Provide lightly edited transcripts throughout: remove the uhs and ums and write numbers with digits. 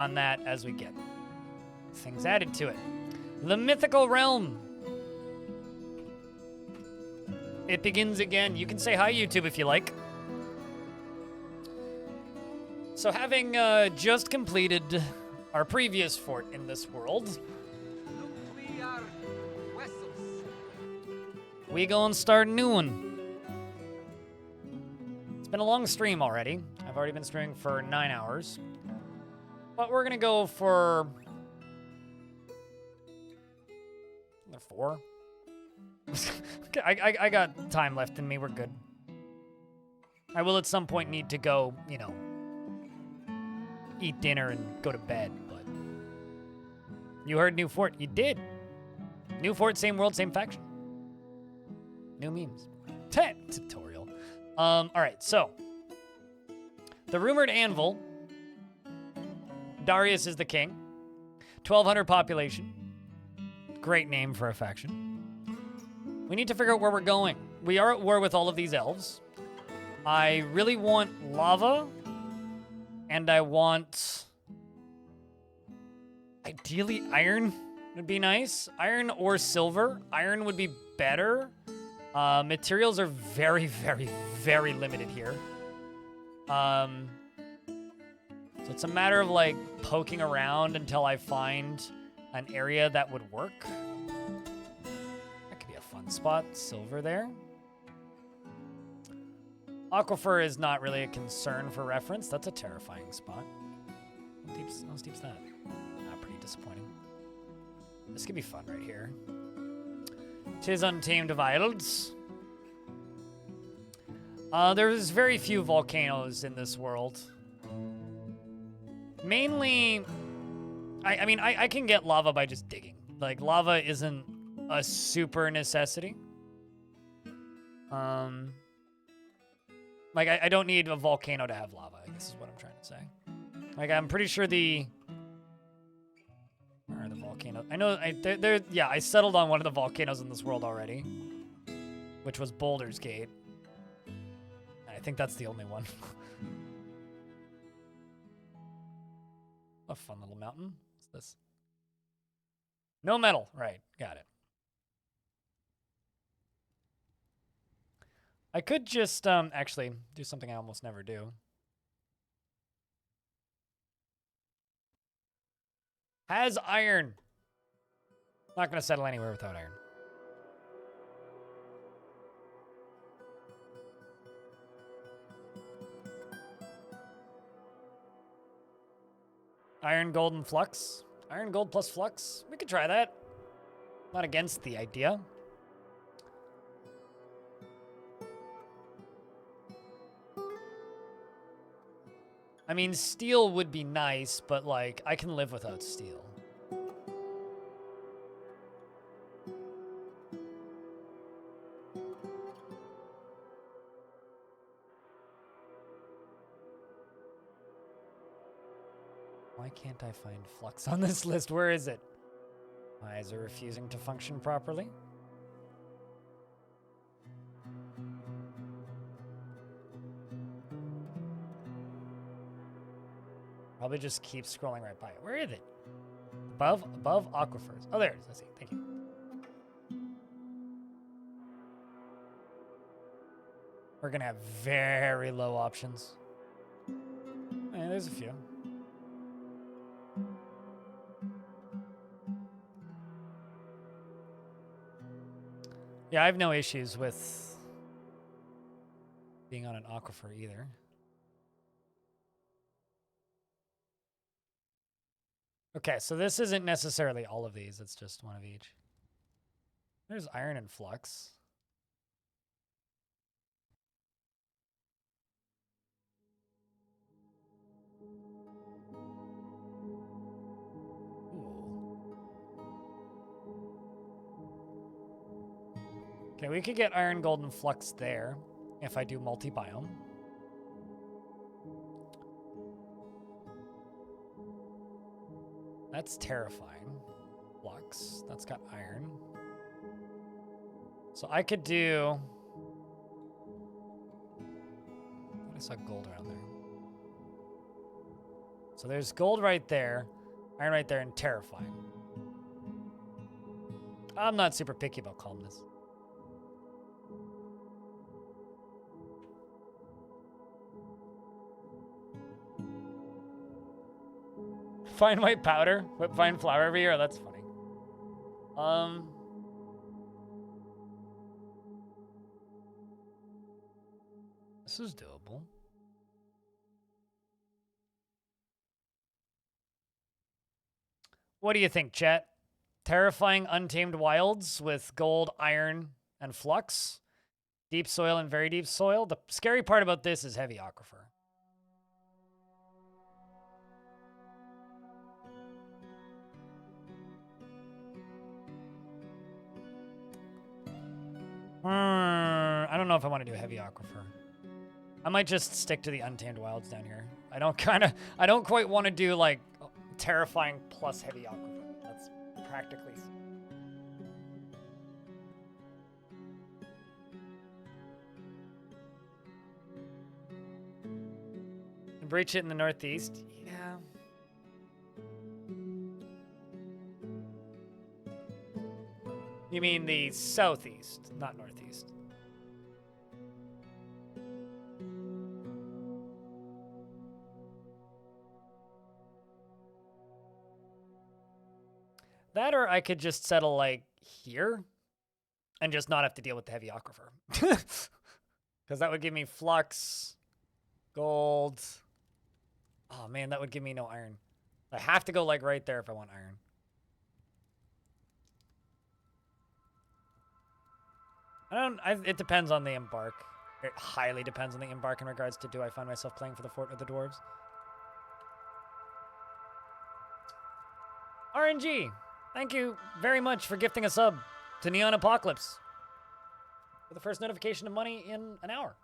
on that as we get things added to it. The mythical realm. It begins again. You can say hi, YouTube, if you like. So having just completed our previous fort in this world, we gonna start a new one. It's been a long stream already. I've already been streaming for 9 hours. But we're gonna go for another 4. Okay, I got time left in me. We're good. I will at some point need to go, you know, eat dinner and go to bed, but you heard new fort. You did. New fort, same world, same faction. New memes. Tutorial. All right, so the rumored anvil. Darius is the king. 1,200 population. Great name for a faction. We need to figure out where we're going. We are at war with all of these elves. I really want lava. And I want... ideally, iron would be nice. Iron or silver. Iron would be better. Materials are very, very, very limited here. So it's a matter of, like, poking around until I find an area that would work. That could be a fun spot. Silver there. Aquifer is not really a concern for reference. That's a terrifying spot. How steep's that? Pretty disappointing. This could be fun right here. 'Tis untamed wilds. There's very few volcanoes in this world. Mainly, I mean, I can get lava by just digging. Like, lava isn't a super necessity. Like, I don't need a volcano to have lava, I guess is what I'm trying to say. Like, I'm pretty sure the... where are the volcanoes? I know, yeah, I settled on one of the volcanoes in this world already, which was Boulder's Gate. I think that's the only one. A fun little mountain. What's this? No metal. Right, got it. I could just actually do something I almost never do. Has iron. Not going to settle anywhere without iron. Iron, gold, and flux. Iron, gold plus flux. We could try that. Not against the idea. I mean, steel would be nice, but, like, I can live without steel. Why can't I find flux on this list? Where is it? My eyes are refusing to function properly. Probably just keep scrolling right by it. Where is it? Above aquifers. Oh, there it is. I see. Thank you. We're gonna have very low options. Yeah, there's a few. Yeah, I have no issues with being on an aquifer either. Okay, so this isn't necessarily all of these. It's just one of each. There's iron and flux. Okay, we could get iron, gold, and flux there if I do multi-biome. That's terrifying. Flux. That's got iron. So I could do... I saw gold around there. So there's gold right there, iron right there, and terrifying. I'm not super picky about calmness. Fine white powder, whip fine flour every year. That's funny. This is doable. What do you think, chat? Terrifying untamed wilds with gold, iron, and flux. Deep soil and very deep soil. The scary part about this is heavy aquifer. I don't know if I want to do heavy aquifer. I might just stick to the untamed wilds down here. I don't quite want to do like terrifying plus heavy aquifer. That's practically. Breach it in the northeast. Yeah. You mean the southeast, not northeast. That, or I could just settle like here and just not have to deal with the heavy aquifer. Because that would give me flux, gold. Oh man, that would give me no iron. I have to go like right there if I want iron. It depends on the embark. It highly depends on the embark in regards to do I find myself playing for the fort or the dwarves. RNG, thank you very much for gifting a sub to Neon Apocalypse for the first notification of money in an hour.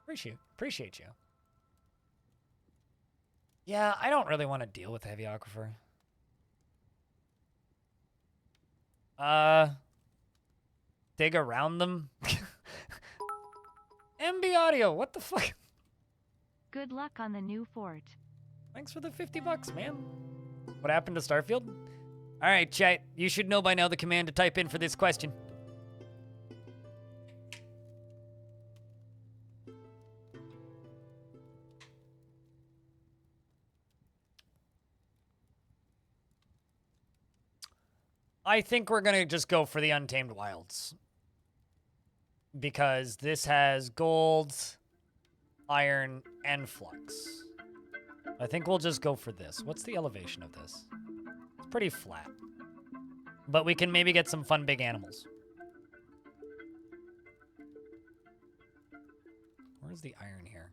Appreciate you. Yeah, I don't really want to deal with heavy aquifer. Dig around them. MB Audio, what the fuck? Good luck on the new fort. Thanks for the $50, man. What happened to Starfield? All right, chat. You should know by now the command to type in for this question. I think we're gonna just go for the Untamed Wilds. Because this has gold, iron, and flux. I think we'll just go for this. What's the elevation of this? It's pretty flat. But we can maybe get some fun big animals. Where's the iron here?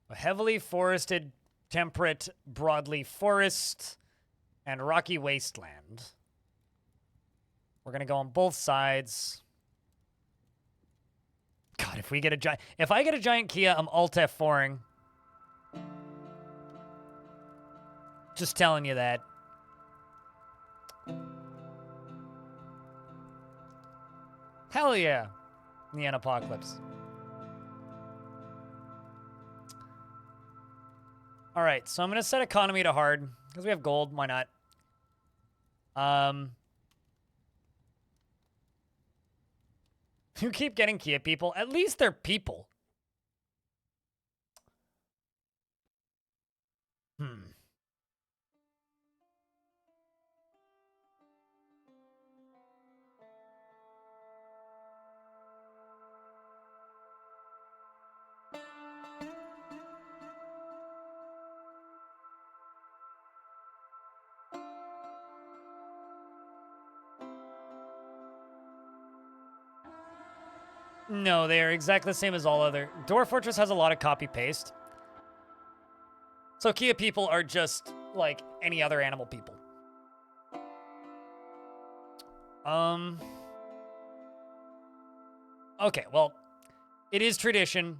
A heavily forested, temperate, broadleaf forest and rocky wasteland. We're gonna go on both sides. God, if I get a giant Kia, I'm alt F4ing. Just telling you that. Hell yeah. Neon Apocalypse. All right, so I'm gonna set economy to hard because we have gold. Why not? You keep getting Kia people. At least they're people. No, they are exactly the same as all other. Dwarf Fortress has a lot of copy-paste. So Kia people are just like any other animal people. Okay, well, it is tradition.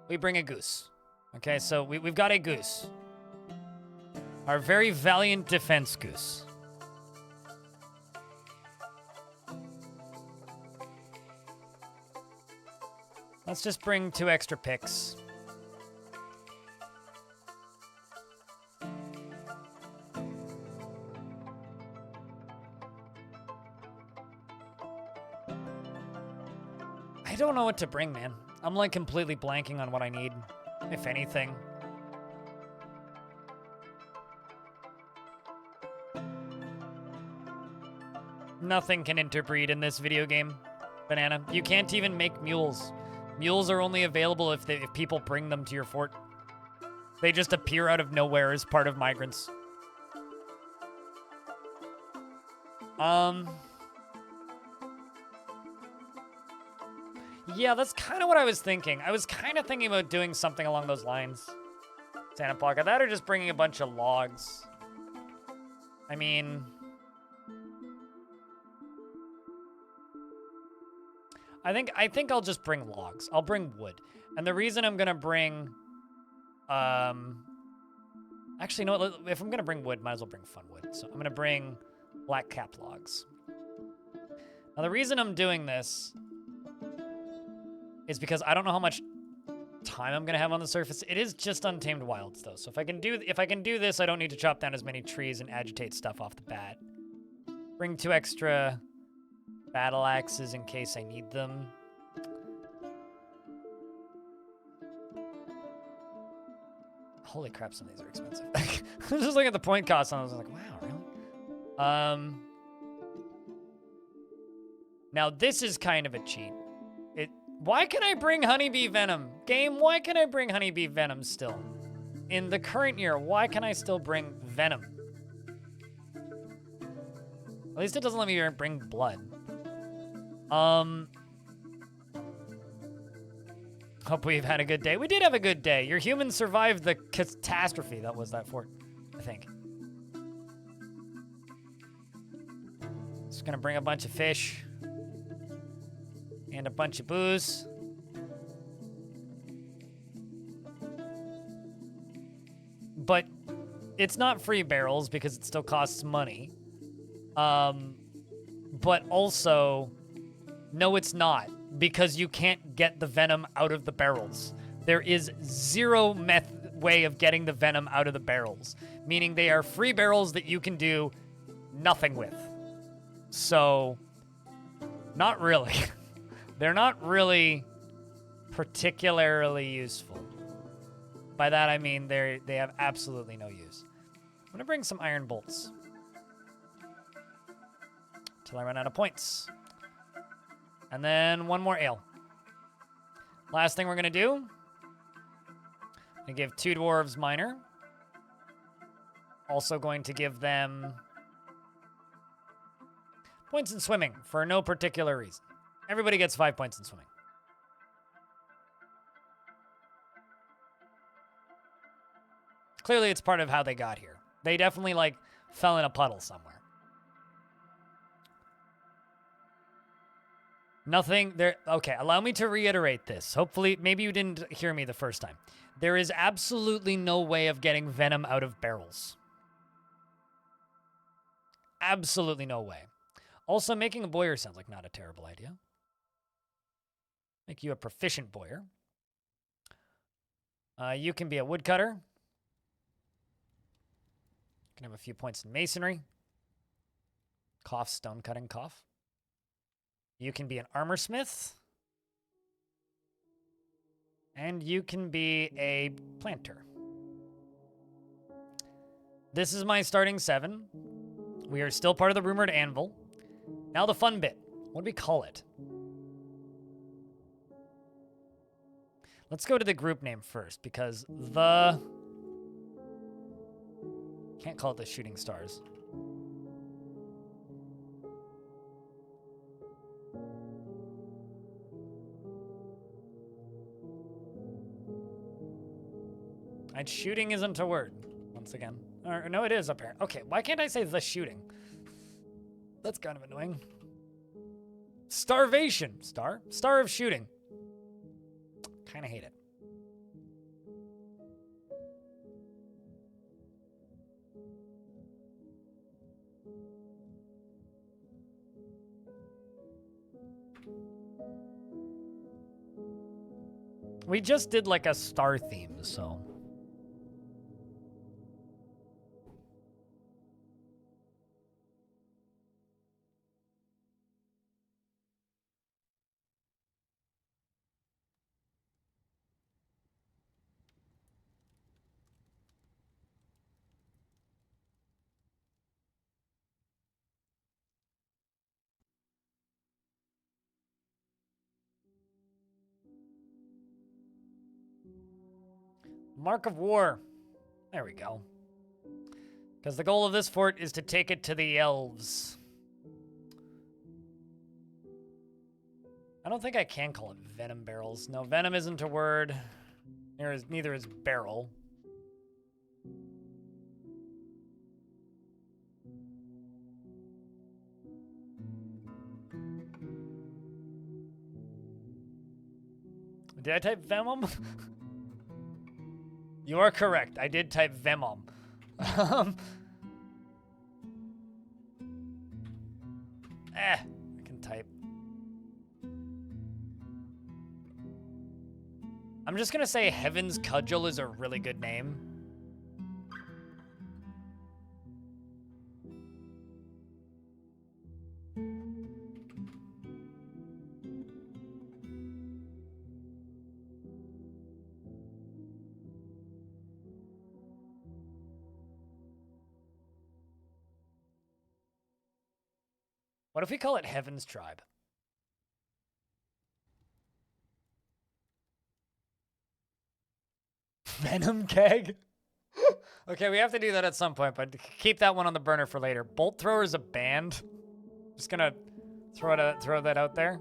We bring a goose. Okay, so we've got a goose. Our very valiant defense goose. Let's just bring 2 extra picks. I don't know what to bring, man. I'm like completely blanking on what I need, if anything. Nothing can interbreed in this video game, Banana. You can't even make mules. Mules are only available if people bring them to your fort. They just appear out of nowhere as part of migrants. Yeah, that's kind of what I was thinking. I was kind of thinking about doing something along those lines. Santa Pocket. That or just bringing a bunch of logs. I mean... I think I'll just bring logs. I'll bring wood. And the reason I'm gonna bring... Actually, no, if I'm gonna bring wood, might as well bring fun wood. So I'm gonna bring black cap logs. Now the reason I'm doing this is because I don't know how much time I'm gonna have on the surface. It is just Untamed Wilds though. So if I can do this, I don't need to chop down as many trees and agitate stuff off the bat. Bring 2 extra battle axes in case I need them. Holy crap, some of these are expensive. I was just looking at the point cost and I was like, wow, really? Now this is kind of a cheat. Why can I bring honeybee venom? Game, why can I bring honeybee venom still? In the current year, why can I still bring venom? At least it doesn't let me bring blood. Hope we've had a good day. We did have a good day. Your humans survived the catastrophe that was that fort, I think. Just gonna bring a bunch of fish. And a bunch of booze. But it's not free barrels because it still costs money. But also, no, it's not because you can't get the venom out of the barrels. There is zero way of getting the venom out of the barrels, meaning they are free barrels that you can do nothing with. So, not really. They're not really particularly useful. By that I mean they have absolutely no use. I'm gonna bring some iron bolts till I run out of points. And then 1 more ale. Last thing we're gonna do, I'm gonna give 2 dwarves minor. Also going to give them points in swimming for no particular reason. Everybody gets 5 points in swimming. Clearly, it's part of how they got here. They definitely, like, fell in a puddle somewhere. Nothing there. Okay, allow me to reiterate this. Hopefully, maybe you didn't hear me the first time. There is absolutely no way of getting venom out of barrels. Absolutely no way. Also, making a boyer sounds like not a terrible idea. Make you a proficient boyer. You can be a woodcutter. You can have a few points in masonry. Cough, stone cutting, cough. You can be an armor smith. And you can be a planter. This is my starting 7. We are still part of the rumored anvil. Now the fun bit. What do we call it? Let's go to the group name first, because the... Can't call it the Shooting Stars. And shooting isn't a word, once again. Or, no, it is, apparently. Okay, why can't I say the shooting? That's kind of annoying. Starvation. Star of shooting. Kind of hate it. We just did like a star theme, so. Mark of War. There we go. Because the goal of this fort is to take it to the elves. I don't think I can call it venom barrels. No, venom isn't a word. Neither is barrel. Did I type venom? You are correct. I did type venom. I can type. I'm just gonna say Heaven's Cudgel is a really good name. What if we call it Heaven's Tribe? Venom Keg? Okay, we have to do that at some point, but keep that one on the burner for later. Bolt Thrower is a band. Just gonna throw that out there.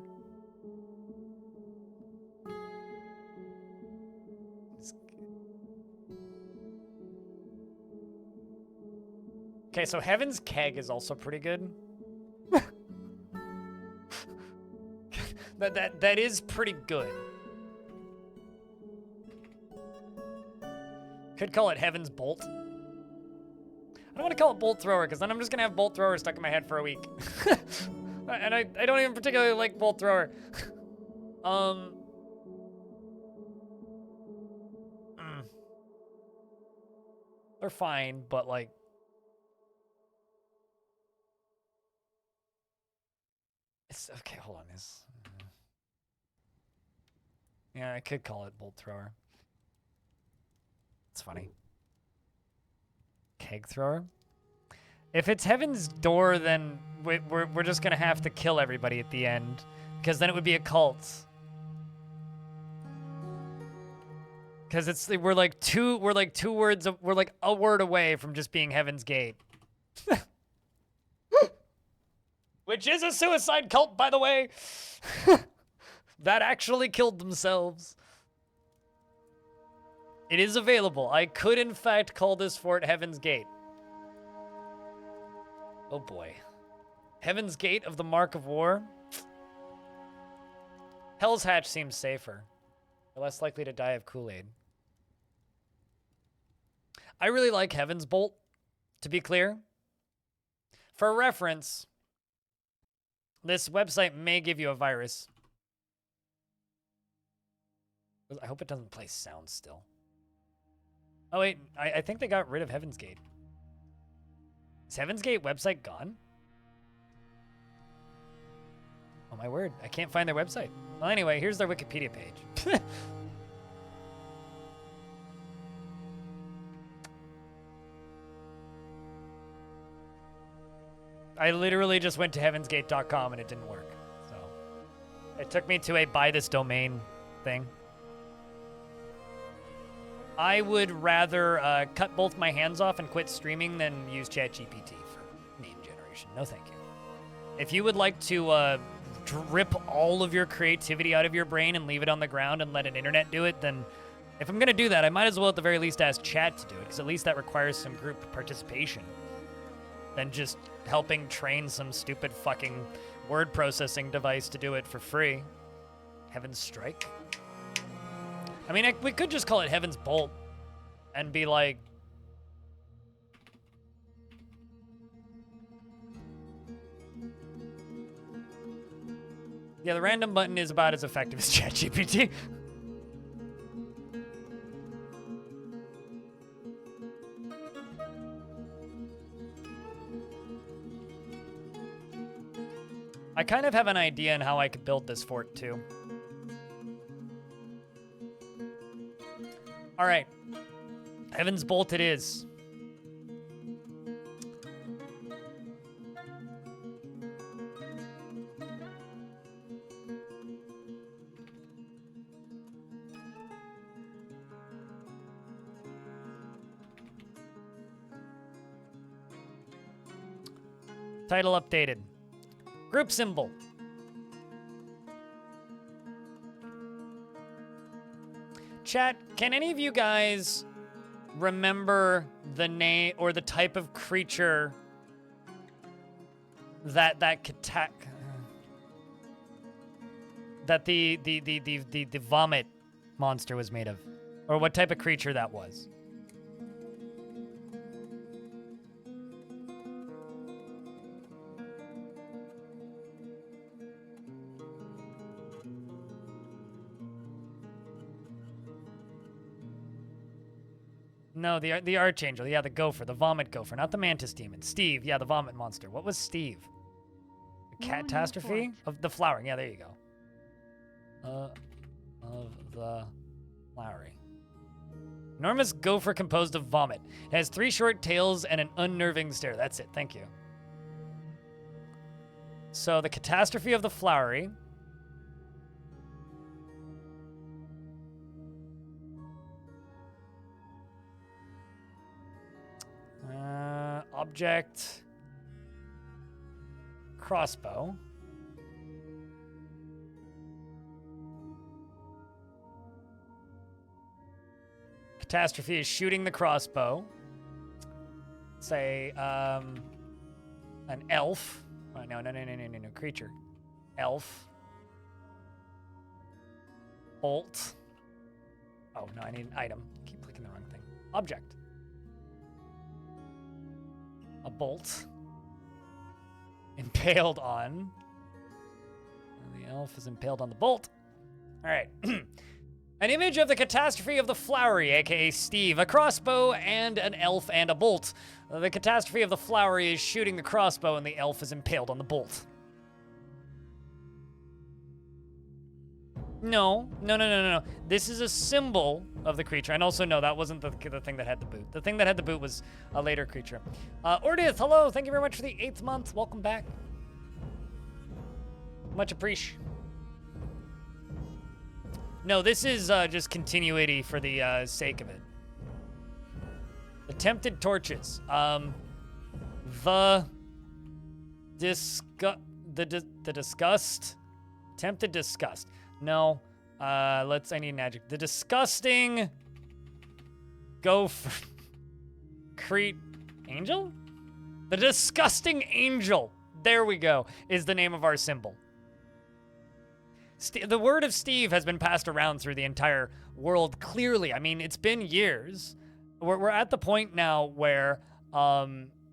Okay, so Heaven's Keg is also pretty good. That is pretty good. Could call it Heaven's Bolt. I don't want to call it Bolt Thrower, because then I'm just going to have Bolt Thrower stuck in my head for a week. And I don't even particularly like Bolt Thrower. They're fine, but like... It's, okay, hold on. Yeah, I could call it Bolt Thrower. It's funny. Keg Thrower? If it's Heaven's Door, then we're just gonna have to kill everybody at the end, because then it would be a cult. Because we're like a word away from just being Heaven's Gate. Which is a suicide cult, by the way. That actually killed themselves. It is available. I could, in fact, call this fort Heaven's Gate. Oh boy. Heaven's Gate of the Mark of War? Hell's Hatch seems safer. They're less likely to die of Kool-Aid. I really like Heavensbolt, to be clear. For reference, this website may give you a virus. I hope it doesn't play sound still. Oh wait, I think they got rid of Heaven's Gate. Is Heaven's Gate website gone? Oh my word, I can't find their website. Well anyway, here's their Wikipedia page. I literally just went to heavensgate.com and it didn't work. So it took me to a buy this domain thing. I would rather cut both my hands off and quit streaming than use ChatGPT for name generation. No, thank you. If you would like to drip all of your creativity out of your brain and leave it on the ground and let an internet do it, then if I'm going to do that, I might as well at the very least ask chat to do it, because at least that requires some group participation than just helping train some stupid fucking word processing device to do it for free. Heaven's Strike? I mean, we could just call it Heaven's Bolt and be like... Yeah, the random button is about as effective as ChatGPT. I kind of have an idea on how I could build this fort, too. All right. Heavensbolt it is. Title updated. Group symbol. Chat, can any of you guys remember the name or the type of creature that the vomit monster was made of? Or what type of creature that was? No, the Archangel. Yeah, the Gopher, the Vomit Gopher, not the Mantis Demon. Steve, yeah, the Vomit Monster. What was Steve? The Catastrophe? Of the Flowering. Yeah, there you go. Of the Flowery. Enormous Gopher composed of vomit. It has 3 short tails and an unnerving stare. That's it. Thank you. So, the Catastrophe of the Flowery. Object. Crossbow. Catastrophe is shooting the crossbow. Say, an elf. Oh, no, creature. Elf. Bolt. Oh, no, I need an item. Keep clicking the wrong thing. Object. A bolt. Impaled on. And the elf is impaled on the bolt. All right. An image of the Catastrophe of the Flowery, aka Steve. A crossbow and an elf and a bolt. The Catastrophe of the Flowery is shooting the crossbow and the elf is impaled on the bolt. No. This is a symbol of the creature. And also, no, that wasn't the thing that had the boot. The thing that had the boot was a later creature. Ordith, hello. Thank you very much for the 8th month. Welcome back. Much appreciated. No, this is just continuity for the sake of it. Attempted torches. The disgust. Attempted disgust. No. I need an adjective. The disgusting gopher. Angel? The disgusting angel. There we go. Is the name of our symbol. The word of Steve has been passed around through the entire world clearly. I mean, it's been years. We're at the point now where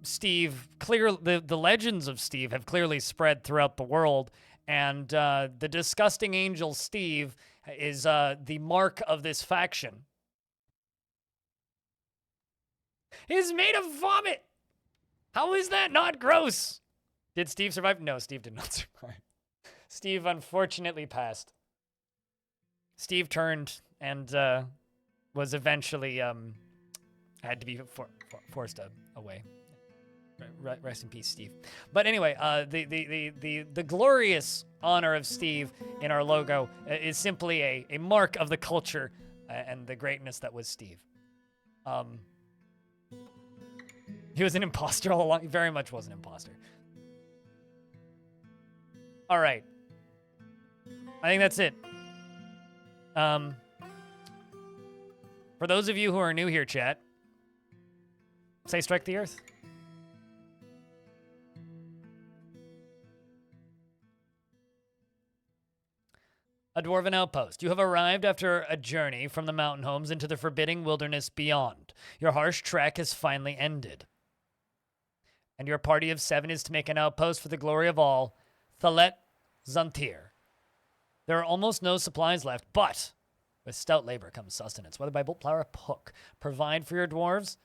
Steve, the legends of Steve have clearly spread throughout the world. And the disgusting angel Steve is the mark of this faction. He's made of vomit. How is that not gross? Did Steve survive? No, Steve did not survive. Steve unfortunately passed. Steve turned and was eventually had to be forced away. Rest in peace, Steve. But anyway, the glorious honor of Steve in our logo is simply a mark of the culture and the greatness that was Steve. He was an imposter all along. He very much was an imposter. All right. I think that's it. For those of you who are new here, chat, say strike the earth. A dwarven outpost. You have arrived after a journey from the mountain homes into the forbidding wilderness beyond. Your harsh trek has finally ended. And your party of 7 is to make an outpost for the glory of all, Thalet Zuntir. There are almost no supplies left, but with stout labor comes sustenance, whether by bolt, plow, or hook. Provide for your dwarves.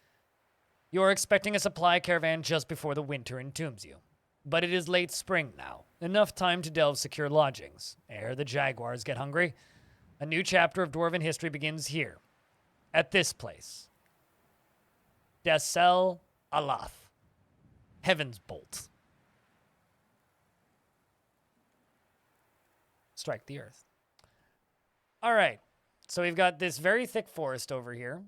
You are expecting a supply caravan just before the winter entombs you. But it is late spring now. Enough time to delve secure lodgings, ere the jaguars get hungry. A new chapter of Dwarven history begins here, at this place. Desel Alath. Heavensbolt. Strike the earth. All right. So we've got this very thick forest over here.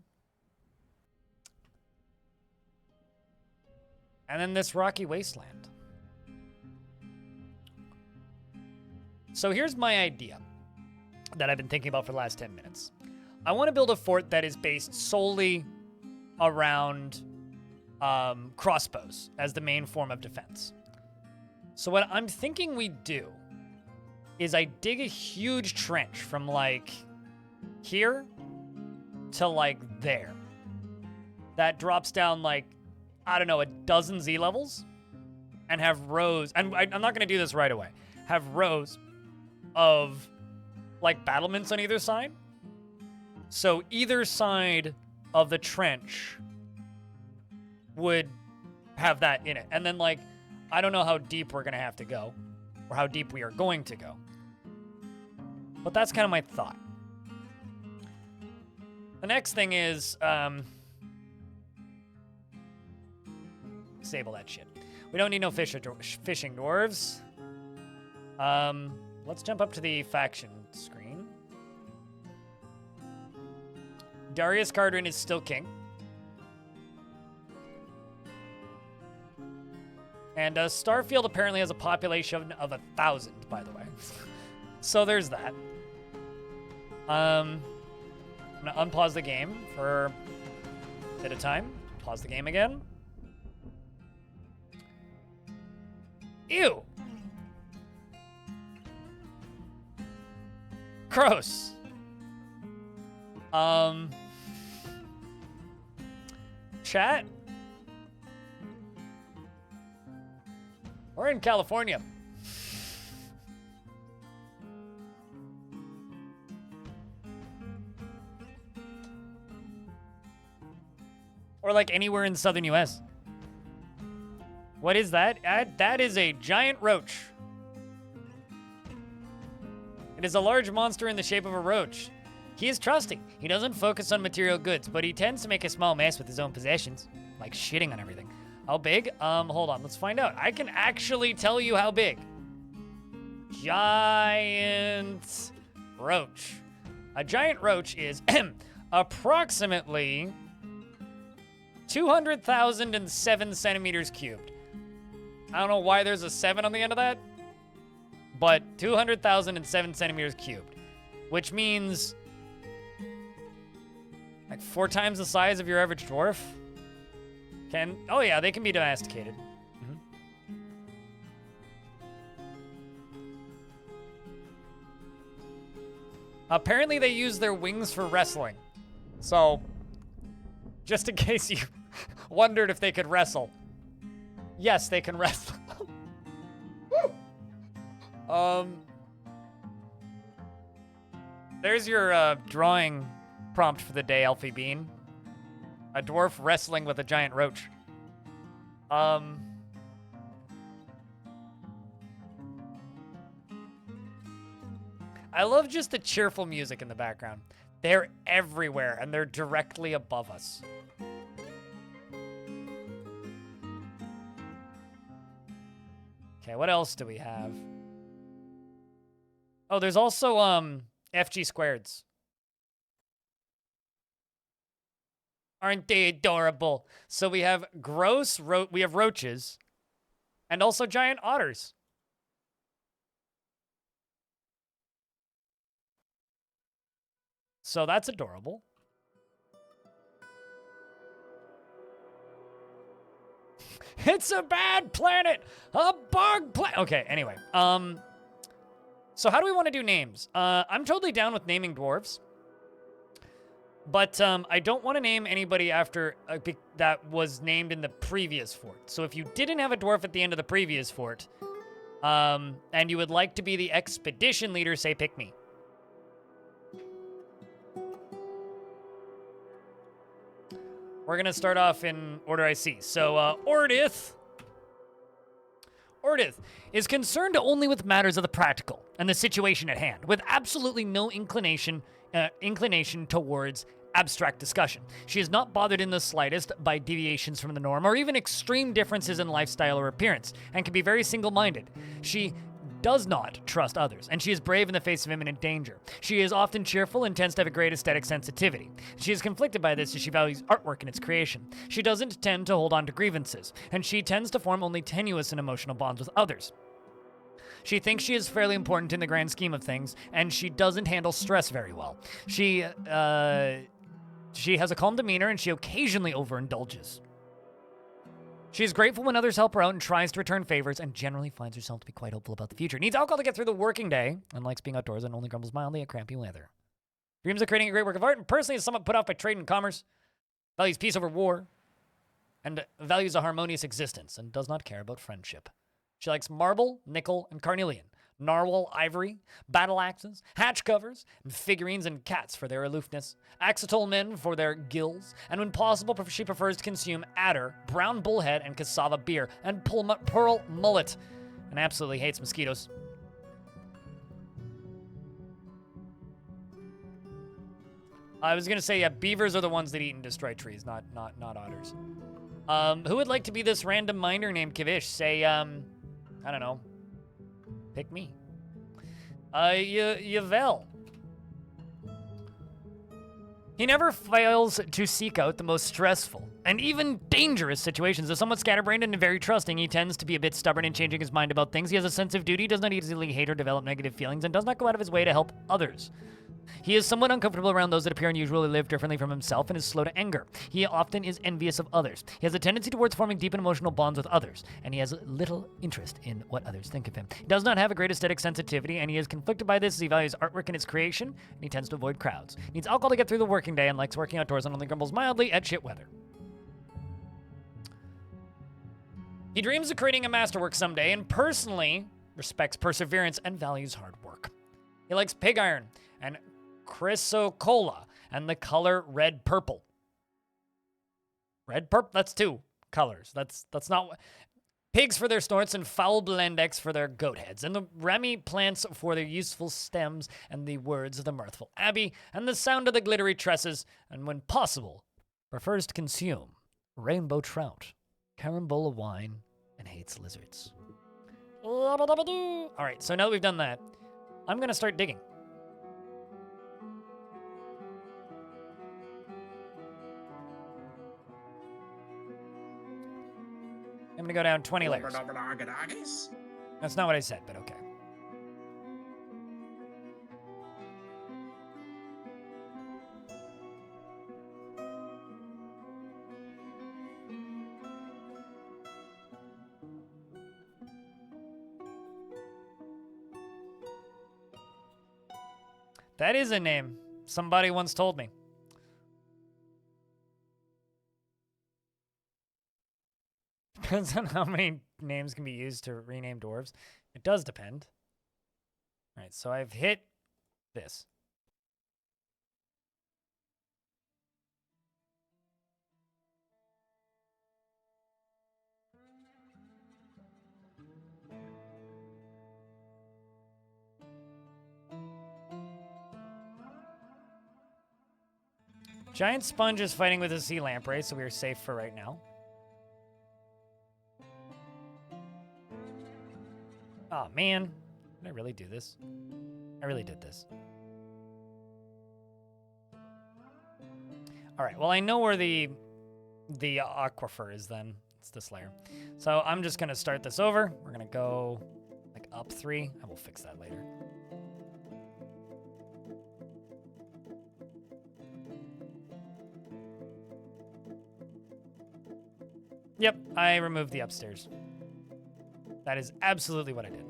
And then this rocky wasteland. So here's my idea that I've been thinking about for the last 10 minutes. I want to build a fort that is based solely around crossbows as the main form of defense. So what I'm thinking we do is I dig a huge trench from like here to like there. That drops down like, I don't know, a dozen Z levels and have rows, and I'm not going to do this right away, have rows of like battlements on either side. So either side of the trench would have that in it. And then like, I don't know how deep we're going to have to go or how deep we are going to go. But that's kind of my thought. The next thing is, disable that shit. We don't need no fishing dwarves. Let's jump up to the faction screen. Darius Cardrin is still king. And Starfield apparently has a population of 1,000, by the way. So there's that. I'm gonna unpause the game for a bit of time. Pause the game again. Ew. Gross. Chat. We're in California. Or like anywhere in the southern US. What is that? That is a giant roach. It is a large monster in the shape of a roach. He is trusting. He doesn't focus on material goods, but he tends to make a small mess with his own possessions, like shitting on everything. How big? Hold on, let's find out. I can actually tell you how big. Giant roach. A giant roach is approximately 200,007 centimeters cubed. I don't know why there's a 7 on the end of that, but 200,007 centimeters cubed, which means like 4 times the size of your average dwarf. Oh yeah, they can be domesticated. Mm-hmm. Apparently they use their wings for wrestling. So, just in case you wondered if they could wrestle. Yes, they can wrestle. There's your drawing prompt for the day, Alfie Bean. A dwarf wrestling with a giant roach. I love just the cheerful music in the background. They're everywhere, and they're directly above us. Okay, what else do we have? Oh, there's also FG squareds. Aren't they adorable? So we have we have roaches, and also giant otters. So that's adorable. It's a bad planet! A bug planet! Okay, anyway. So how do we want to do names? I'm totally down with naming dwarves. But I don't want to name anybody after that was named in the previous fort. So if you didn't have a dwarf at the end of the previous fort, and you would like to be the expedition leader, say pick me. We're going to start off in order I see. So, Ordith. Ordith is concerned only with matters of the practical and the situation at hand, with absolutely no inclination towards abstract discussion. She is not bothered in the slightest by deviations from the norm or even extreme differences in lifestyle or appearance, and can be very single-minded. She does not trust others, and she is brave in the face of imminent danger. She is often cheerful and tends to have a great aesthetic sensitivity. She is conflicted by this as she values artwork and its creation. She doesn't tend to hold on to grievances, and she tends to form only tenuous and emotional bonds with others. She thinks she is fairly important in the grand scheme of things, and she doesn't handle stress very well. She has a calm demeanor, and she occasionally overindulges. She is grateful when others help her out and tries to return favors, and generally finds herself to be quite hopeful about the future. Needs alcohol to get through the working day, and likes being outdoors and only grumbles mildly at crampy weather. Dreams of creating a great work of art, and personally is somewhat put off by trade and commerce. Values peace over war, and values a harmonious existence, and does not care about friendship. She likes marble, nickel, and carnelian, narwhal ivory, battle axes, hatch covers, and figurines and cats for their aloofness, axolotl men for their gills, and when possible, she prefers to consume adder, brown bullhead, and cassava beer, and pearl mullet, and absolutely hates mosquitoes. I was gonna say, yeah, beavers are the ones that eat and destroy trees, not otters. Who would like to be this random miner named Kivish? Say, I don't know. Pick me. Yvel. He never fails to seek out the most stressful and even dangerous situations. Though somewhat scatterbrained and very trusting, he tends to be a bit stubborn in changing his mind about things. He has a sense of duty, does not easily hate or develop negative feelings, and does not go out of his way to help others. He is somewhat uncomfortable around those that appear unusually live differently from himself and is slow to anger. He often is envious of others. He has a tendency towards forming deep and emotional bonds with others, and he has little interest in what others think of him. He does not have a great aesthetic sensitivity, and he is conflicted by this as he values artwork and its creation, and he tends to avoid crowds. Needs alcohol to get through the working day and likes working outdoors and only grumbles mildly at shit weather. He dreams of creating a masterwork someday and personally respects perseverance and values hard work. He likes pig iron and chrysocolla and the color red purple. Red purple? That's two colors. That's not what... Pigs for their snorts and foul blendex for their goat heads, and the Remy plants for their useful stems, and the words of the mirthful abbey, and the sound of the glittery tresses, and when possible, prefers to consume rainbow trout, carambola wine, and hates lizards. All right, so now that we've done that, I'm gonna start digging. I'm gonna go down 20 layers. That's not what I said, but okay. That is a name. Somebody once told me. Depends on how many names can be used to rename dwarves. It does depend. All right, so I've hit this. Giant sponge is fighting with a sea lamprey, so we are safe for right now. Oh man, did I really do this? I really did this. All right, well I know where the aquifer is then. It's this layer. So I'm just gonna start this over. We're gonna go like up 3. I will fix that later. Yep, I removed the upstairs. That is absolutely what I did.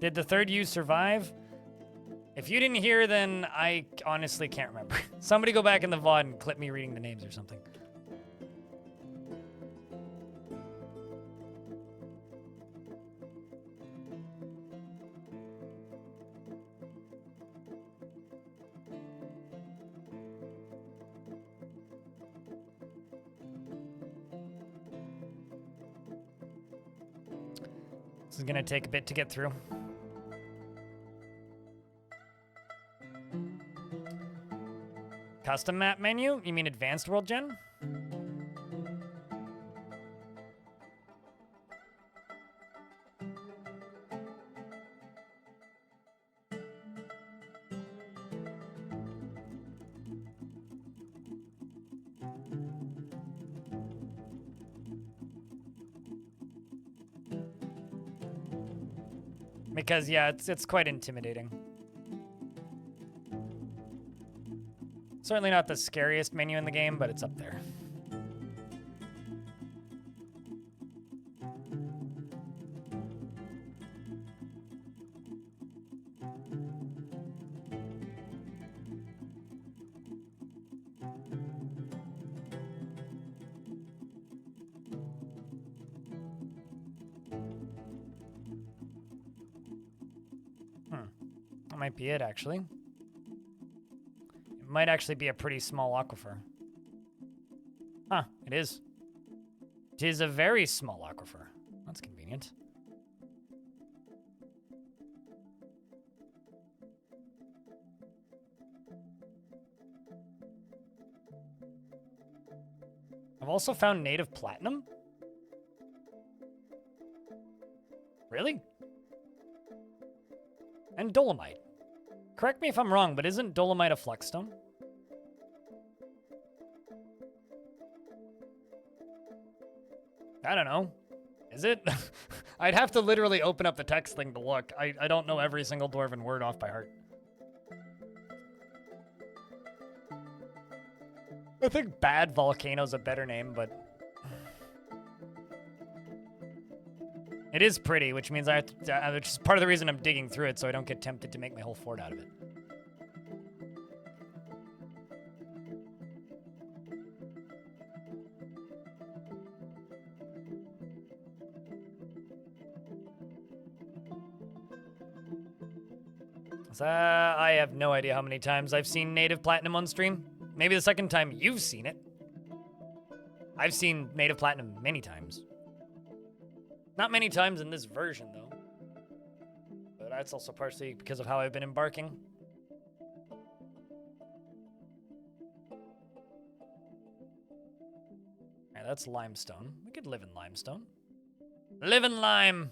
Did the third use survive? If you didn't hear, then I honestly can't remember. Somebody go back in the VOD and clip me reading the names or something. This is gonna take a bit to get through. Custom map menu? You mean advanced world gen? Because, yeah, it's quite intimidating. Certainly not the scariest menu in the game, but it's up there. That might be it, actually. It might actually be a pretty small aquifer. Huh, it is. It is a very small aquifer. That's convenient. I've also found native platinum. Really? And dolomite. Correct me if I'm wrong, but isn't dolomite a fluxstone? I don't know. Is it? I'd have to literally open up the text thing to look. I don't know every single dwarven word off by heart. I think bad volcano's a better name, but... It is pretty, which means I have to, which is part of the reason I'm digging through it, so I don't get tempted to make my whole fort out of it. I have no idea how many times I've seen native platinum on stream. Maybe the second time you've seen it. I've seen native platinum many times. Not many times in this version, though. But that's also partially because of how I've been embarking. Alright, that's limestone. We could live in limestone. Live in lime!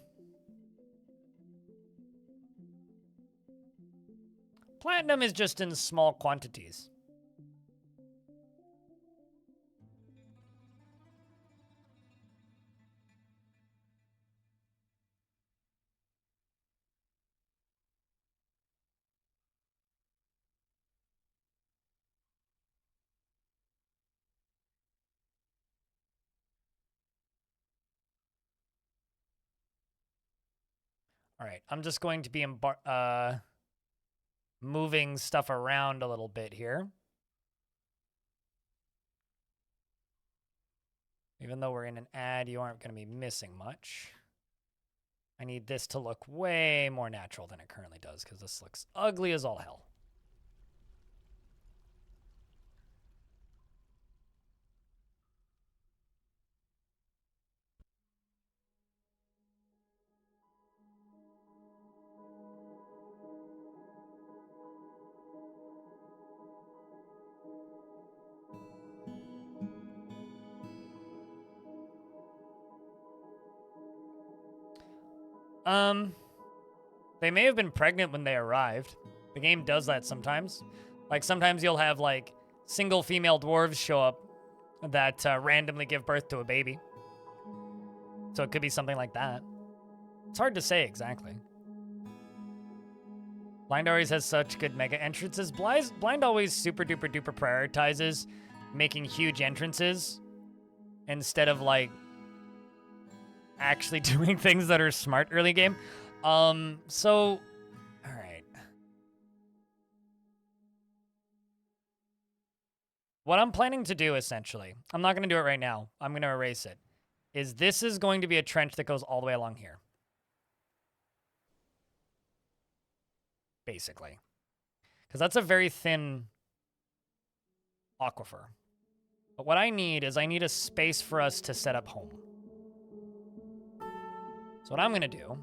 Platinum is just in small quantities. All right, I'm just going to be moving stuff around a little bit here. Even though we're in an ad, you aren't going to be missing much. I need this to look way more natural than it currently does, because this looks ugly as all hell. They may have been pregnant when they arrived. The game does that sometimes. Like, sometimes you'll have, like, single female dwarves show up that randomly give birth to a baby. So it could be something like that. It's hard to say exactly. Blind always has such good mega entrances. Blind always super duper duper prioritizes making huge entrances instead of, like, actually doing things that are smart early game. So, all right. What I'm planning to do, essentially, I'm not going to do it right now. I'm going to erase it. This is going to be a trench that goes all the way along here. Basically. Because that's a very thin aquifer. But what I need is I need a space for us to set up home. So what I'm going to do...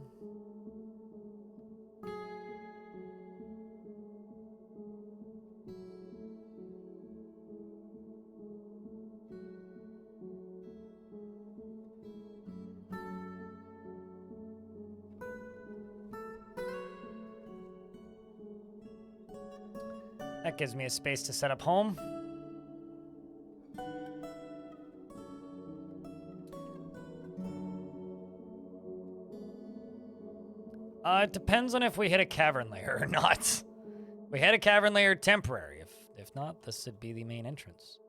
That gives me a space to set up home. It depends on if we hit a cavern layer or not. We hit a cavern layer temporary. If not, this would be the main entrance.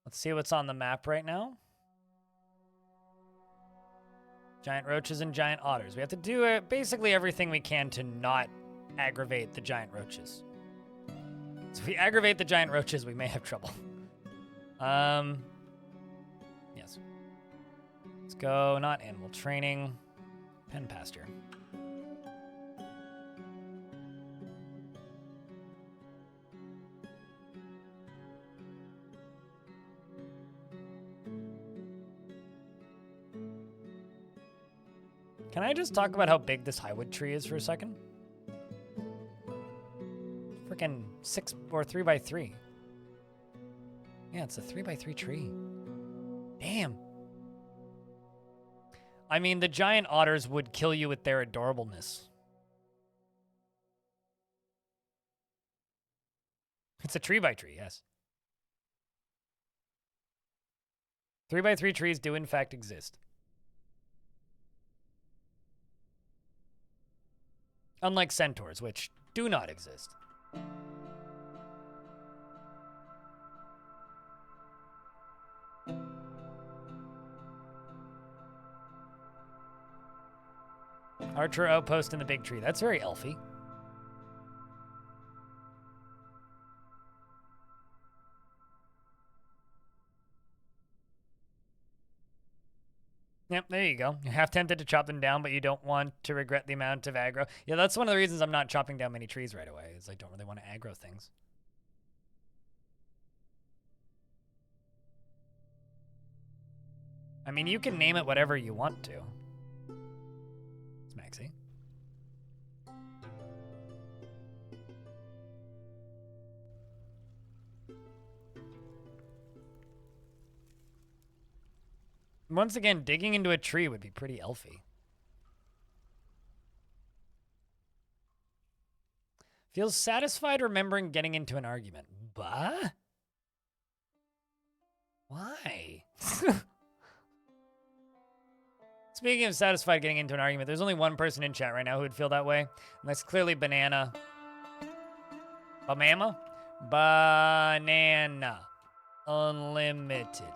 Let's see what's on the map right now. Giant roaches and giant otters. We have to do basically everything we can to not aggravate the giant roaches. So if we aggravate the giant roaches, we may have trouble. Yes. Let's go, not animal training, pen pasture. Can I just talk about how big this highwood tree is for a second? Freaking 6 or 3 by 3. Yeah, it's a 3 by 3 tree. Damn. I mean, the giant otters would kill you with their adorableness. It's a tree by tree, yes. 3 by 3 trees do in fact exist. Unlike centaurs, which do not exist. Archer outpost in the big tree. That's very elfy. Yep, there you go. You're half tempted to chop them down, but you don't want to regret the amount of aggro. Yeah, that's one of the reasons I'm not chopping down many trees right away, is I don't really want to aggro things. I mean, you can name it whatever you want to. It's Maxie. Once again, digging into a tree would be pretty elfy. Feels satisfied remembering getting into an argument. Bah? Why? Speaking of satisfied getting into an argument, there's only one person in chat right now who would feel that way. And that's clearly Banana. Bamama? Banana. Unlimited.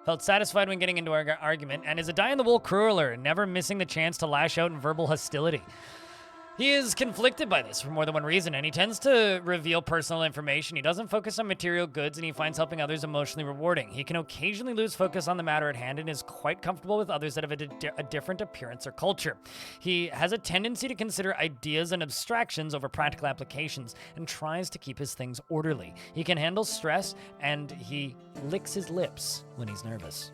Felt satisfied when getting into an argument, and is a die-in-the-wool crueler, never missing the chance to lash out in verbal hostility. He is conflicted by this for more than one reason, and he tends to reveal personal information. He doesn't focus on material goods, and he finds helping others emotionally rewarding. He can occasionally lose focus on the matter at hand and is quite comfortable with others that have a different appearance or culture. He has a tendency to consider ideas and abstractions over practical applications and tries to keep his things orderly. He can handle stress, and he licks his lips when he's nervous.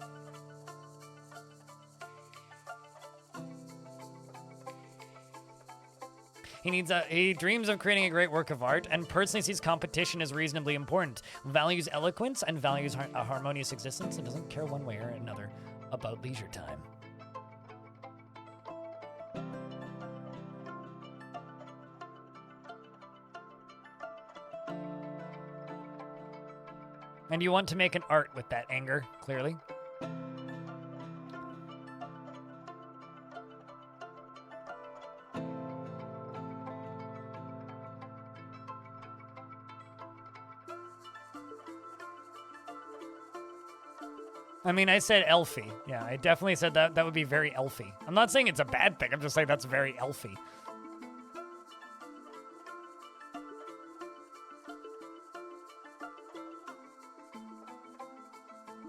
He dreams of creating a great work of art and personally sees competition as reasonably important, values eloquence and values a harmonious existence, and doesn't care one way or another about leisure time. And you want to make an art with that anger, clearly. I mean, I said elfy. Yeah, I definitely said that would be very elfy. I'm not saying it's a bad thing. I'm just saying that's very elfy.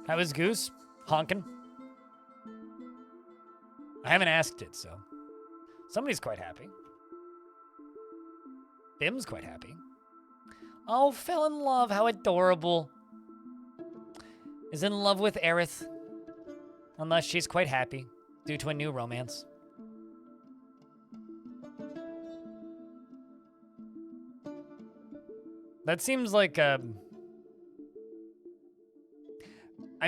How is Goose? Honkin'? I haven't asked it, so Somebody's quite happy. Bim's quite happy. Oh, fell in love. How adorable. Is in love with Aerith. Unless she's quite happy due to a new romance. That seems like, I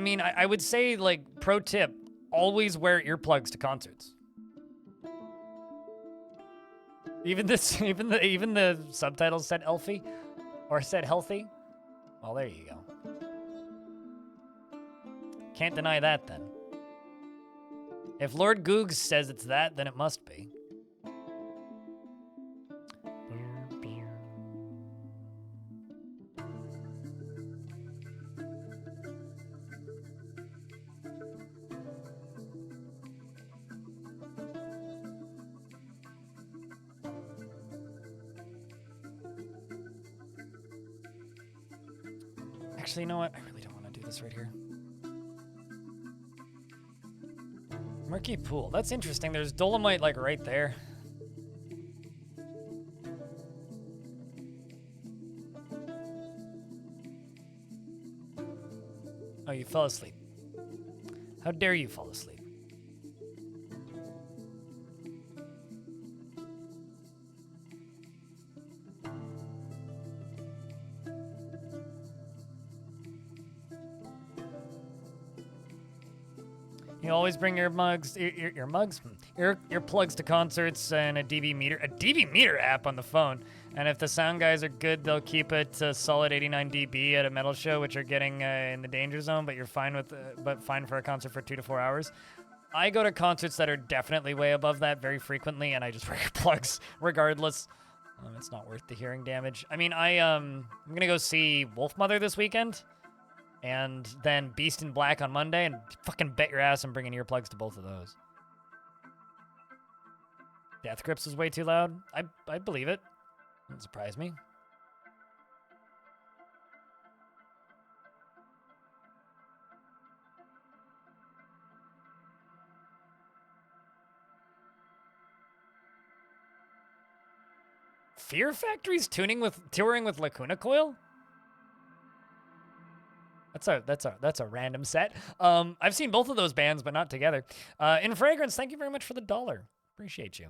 mean, I would say, like, pro tip, always wear earplugs to concerts. Even the subtitles said elfy, or said healthy. Well, there you go. Can't deny that, then. If Lord Googs says it's that, then it must be. Actually, you know what? I really don't want to do this right here. Murky pool. That's interesting. There's dolomite, like, right there. Oh, you fell asleep. How dare you fall asleep? You always bring your mugs, your mugs, your plugs to concerts and a dB meter app on the phone. And if the sound guys are good, they'll keep it to solid 89 dB at a metal show, which are getting in the danger zone. But you're fine with, but fine for a concert for 2 to 4 hours. I go to concerts that are definitely way above that very frequently, and I just wear plugs regardless. It's not worth the hearing damage. I mean, I'm gonna go see Wolfmother this weekend. And then Beast in Black on Monday, and fucking bet your ass I'm bringing earplugs to both of those. Death Grips is way too loud. I believe it. Doesn't surprise me. Fear Factory's touring with Lacuna Coil? That's a random set. I've seen both of those bands, but not together. In Fragrance, thank you very much for the $1. Appreciate you.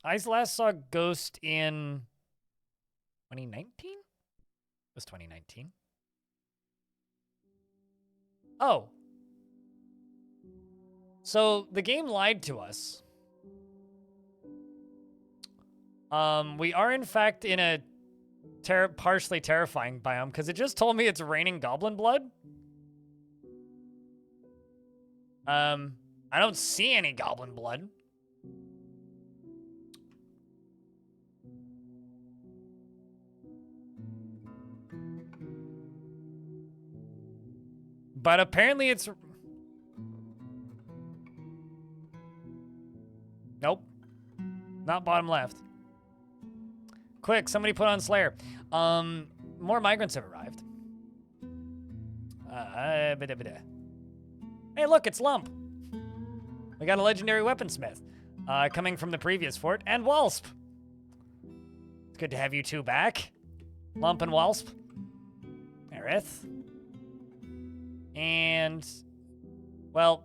I last saw Ghost in 2019? It was 2019. Oh. So the game lied to us. We are in fact in a partially terrifying biome because it just told me it's raining goblin blood. I don't see any goblin blood. But apparently it's... Nope. Not bottom left. Quick, somebody put on Slayer. More migrants have arrived. Hey, look, it's Lump. We got a legendary weaponsmith coming from the previous fort, and Walsp. It's good to have you two back, Lump and Walsp. Aerith. And, well,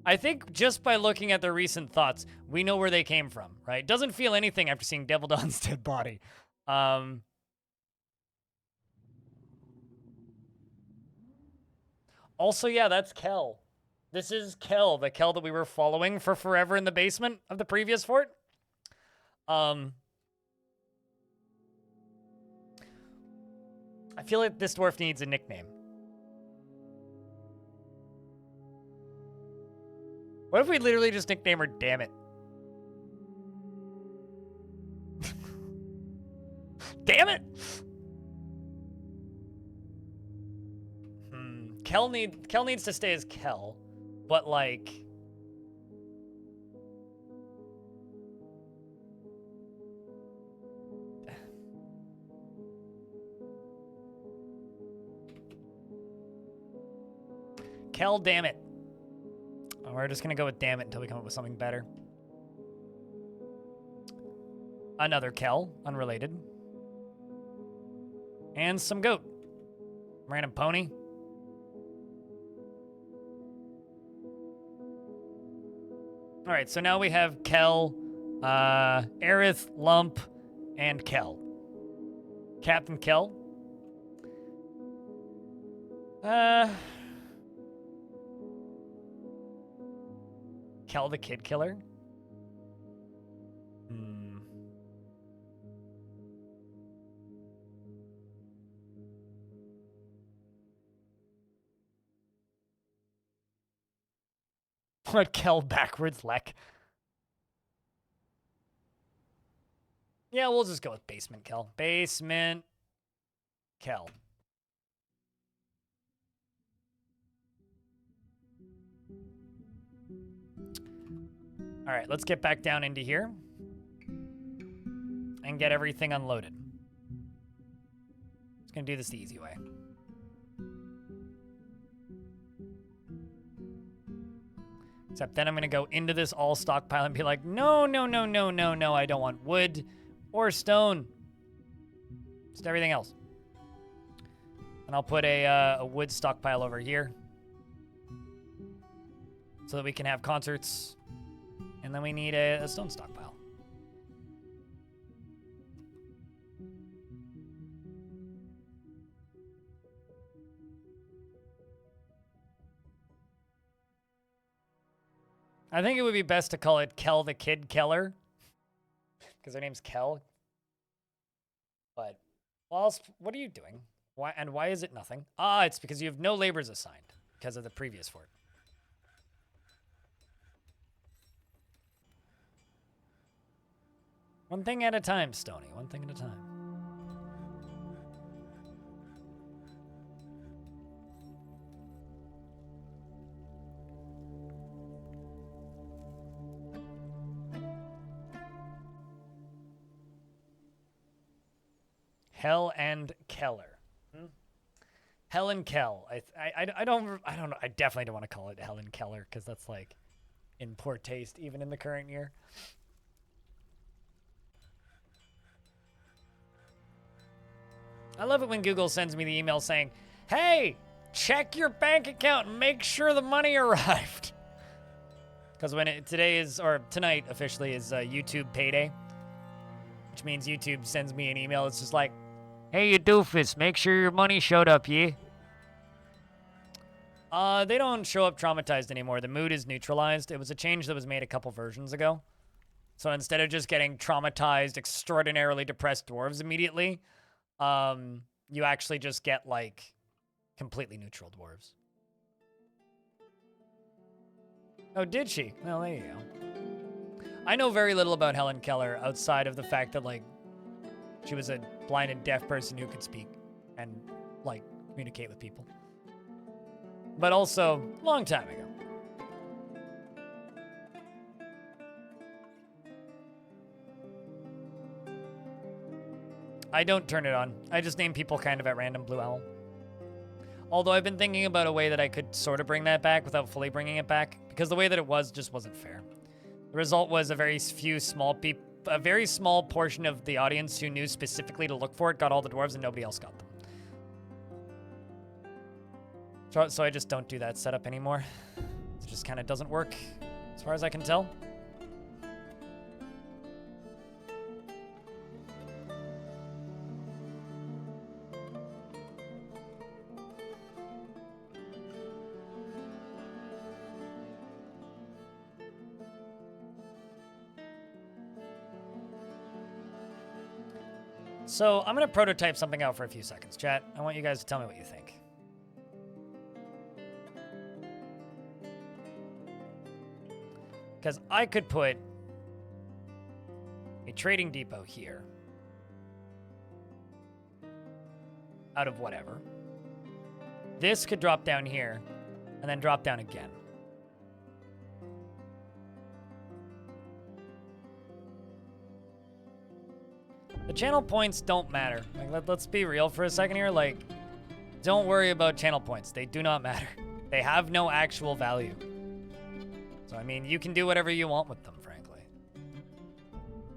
I think just by looking at their recent thoughts, we know where they came from, right? Doesn't feel anything after seeing Devil Dawn's dead body. Also, yeah, that's Kel. This is Kel, the Kel that we were following for forever in the basement of the previous fort. I feel like this dwarf needs a nickname. What if we literally just nickname her Damn It? Damn it! Kel needs to stay as Kel, but like... Kel, damn it. Oh, we're just gonna go with damn it until we come up with something better. Another Kel, unrelated. And some goat. Random pony. All right, so now we have Kel, Aerith, Lump, and Kel. Captain Kel. Kel the Kid Killer. What Kel backwards, Lek? Yeah, we'll just go with Basement Kel. Basement Kel. All right, let's get back down into here and get everything unloaded. Just gonna do this the easy way. Except then I'm gonna go into this all stockpile and be like, no, no, no, no, no, no, I don't want wood or stone. Just everything else. And I'll put a wood stockpile over here so that we can have concerts. And then we need a stone stockpile. I think it would be best to call it Kel the Kid Keller. Because her name's Kel. But, what are you doing? Why is it nothing? Ah, it's because you have no labors assigned because of the previous fort. One thing at a time, Stony. One thing at a time. Hell and Keller. Hell and Kel. I don't know. I definitely don't want to call it Hell and Keller because that's like in poor taste even in the current year. I love it when Google sends me the email saying, "Hey, check your bank account and make sure the money arrived." Because tonight officially is YouTube payday, which means YouTube sends me an email. It's just like, "Hey, you doofus, make sure your money showed up, yeah." They don't show up traumatized anymore. The mood is neutralized. It was a change that was made a couple versions ago. So instead of just getting traumatized, extraordinarily depressed dwarves immediately, you actually just get, like, completely neutral dwarves. Oh, did she? Well, there you go. I know very little about Helen Keller outside of the fact that, like, she was a blind and deaf person who could speak and, like, communicate with people. But also, long time ago. I don't turn it on. I just name people kind of at random, Blue Owl. Although I've been thinking about a way that I could sort of bring that back without fully bringing it back, because the way that it was just wasn't fair. The result was a very small portion of the audience who knew specifically to look for it got all the dwarves and nobody else got them. So I just don't do that setup anymore. It just kind of doesn't work, as far as I can tell. So I'm going to prototype something out for a few seconds, chat. I want you guys to tell me what you think. Because I could put a trading depot here out of whatever. This could drop down here and then drop down again. The channel points don't matter. Like, let's be real for a second here. Like, don't worry about channel points. They do not matter. They have no actual value. So, I mean, you can do whatever you want with them, frankly.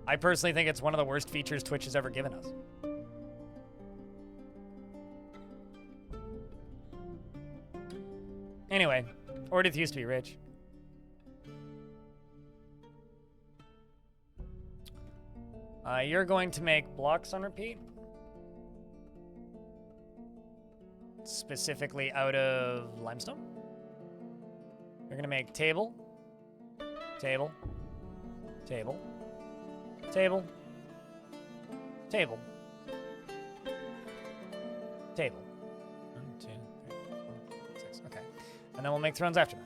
I personally think it's one of the worst features Twitch has ever given us. Anyway, Ordith used to be rich. You're going to make blocks on repeat. Specifically out of limestone. You're going to make table, table, table, table, table, table. 1, 2, 3, 4, 5, 6. Okay. And then we'll make thrones after that.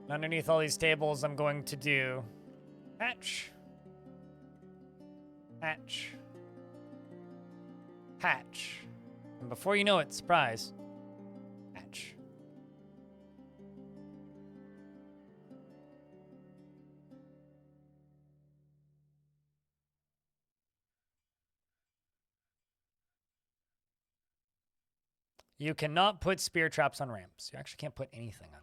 Underneath all these tables, I'm going to do hatch, hatch, hatch. And before you know it, surprise, hatch. You cannot put spear traps on ramps. You actually can't put anything on ramps.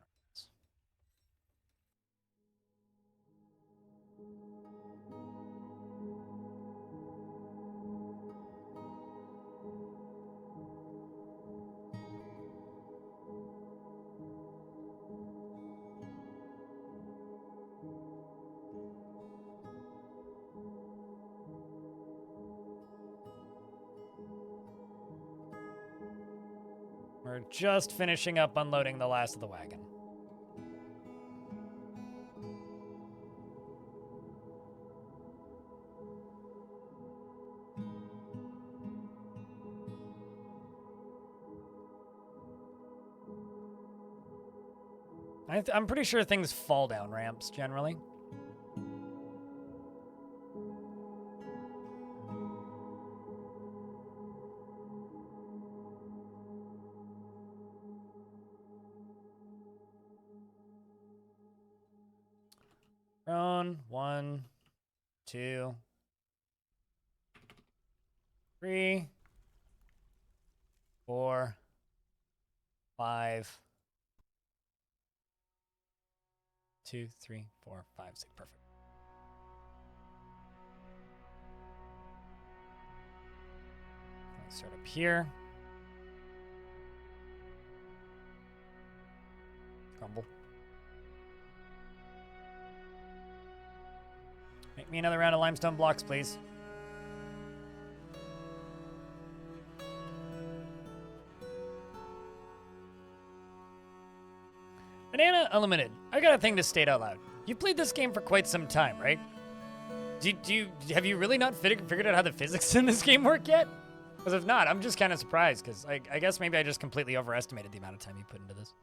We're just finishing up unloading the last of the wagon. I'm pretty sure things fall down ramps generally. Throne, 1, 2, 3, 4, 5. 2, 3, 4, 5, 6. Perfect. Let's start up here. Crumble. Make me another round of limestone blocks, please. Banana Unlimited. I got a thing to state out loud. You played this game for quite some time, right? Have you really not figured out how the physics in this game work yet? Because if not, I'm just kind of surprised, because I guess maybe I just completely overestimated the amount of time you put into this.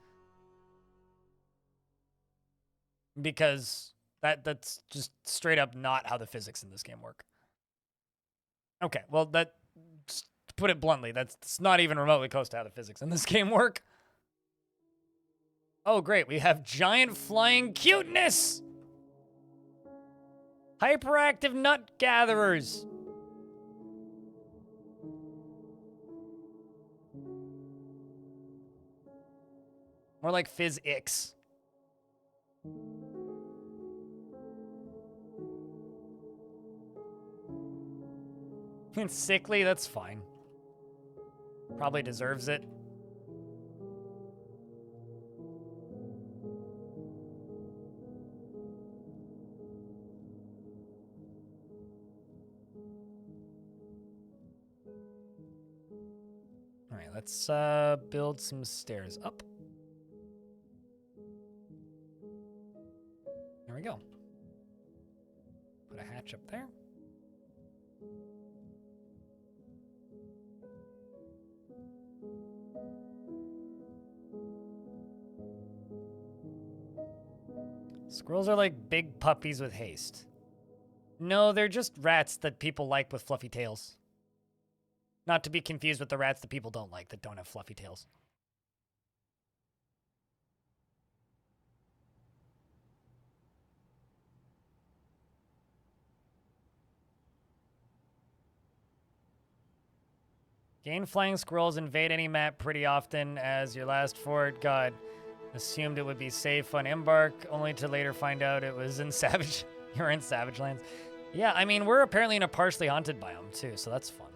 Because that's just straight up not how the physics in this game work. Okay, well, to put it bluntly, that's not even remotely close to how the physics in this game work. Oh, great. We have giant flying cuteness. Hyperactive nut gatherers. More like Phys-Ix. It's sickly, that's fine. Probably deserves it. All right, let's build some stairs up. There we go. Put a hatch up there. Squirrels are like big puppies with haste. No, they're just rats that people like with fluffy tails. Not to be confused with the rats that people don't like that don't have fluffy tails. Gain flying squirrels, invade any map pretty often as your last fort. God, assumed it would be safe on Embark, only to later find out it was in Savage. You're in Savage Lands. Yeah, I mean, we're apparently in a partially haunted biome too, so that's fun.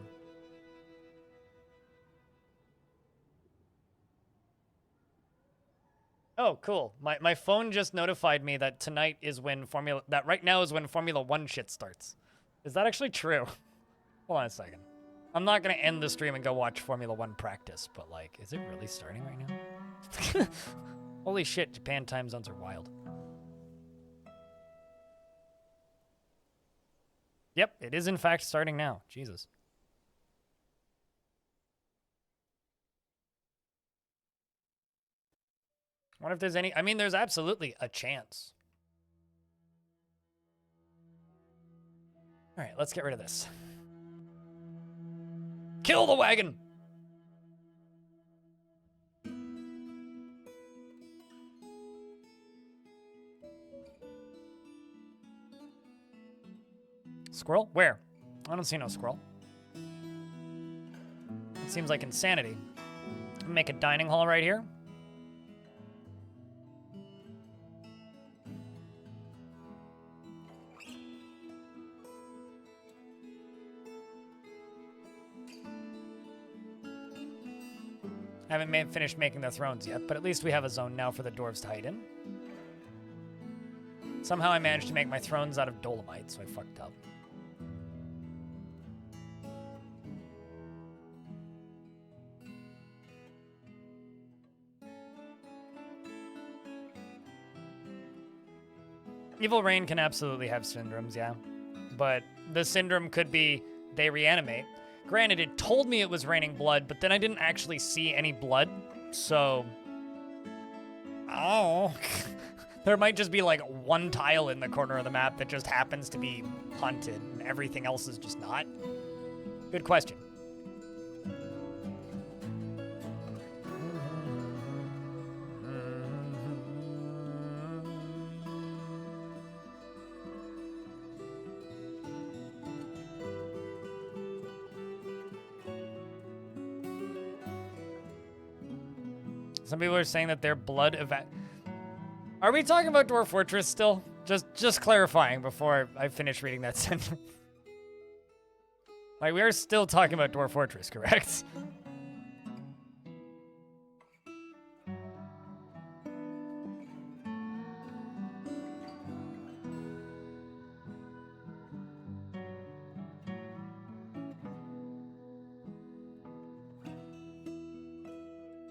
Oh, cool. My phone just notified me that tonight is when right now is when Formula 1 shit starts. Is that actually true? Hold on a second. I'm not gonna end the stream and go watch Formula 1 practice, but like, is it really starting right now? Holy shit, Japan time zones are wild. Yep, it is in fact starting now. Jesus. I wonder if there's any, I mean, there's absolutely a chance. All right, let's get rid of this. Kill the wagon! Squirrel? Where? I don't see no squirrel. It seems like insanity. Make a dining hall right here. I haven't finished making the thrones yet, but at least we have a zone now for the dwarves to hide in. Somehow I managed to make my thrones out of dolomite, so I fucked up. Evil Rain can absolutely have syndromes, yeah. But the syndrome could be they reanimate. Granted, it told me it was raining blood, but then I didn't actually see any blood, so... Oh. There might just be like one tile in the corner of the map that just happens to be haunted, and everything else is just not. Good question. Some people are saying that their blood Are we talking about Dwarf Fortress still? Just clarifying before I finish reading that sentence. Like, we are still talking about Dwarf Fortress, correct?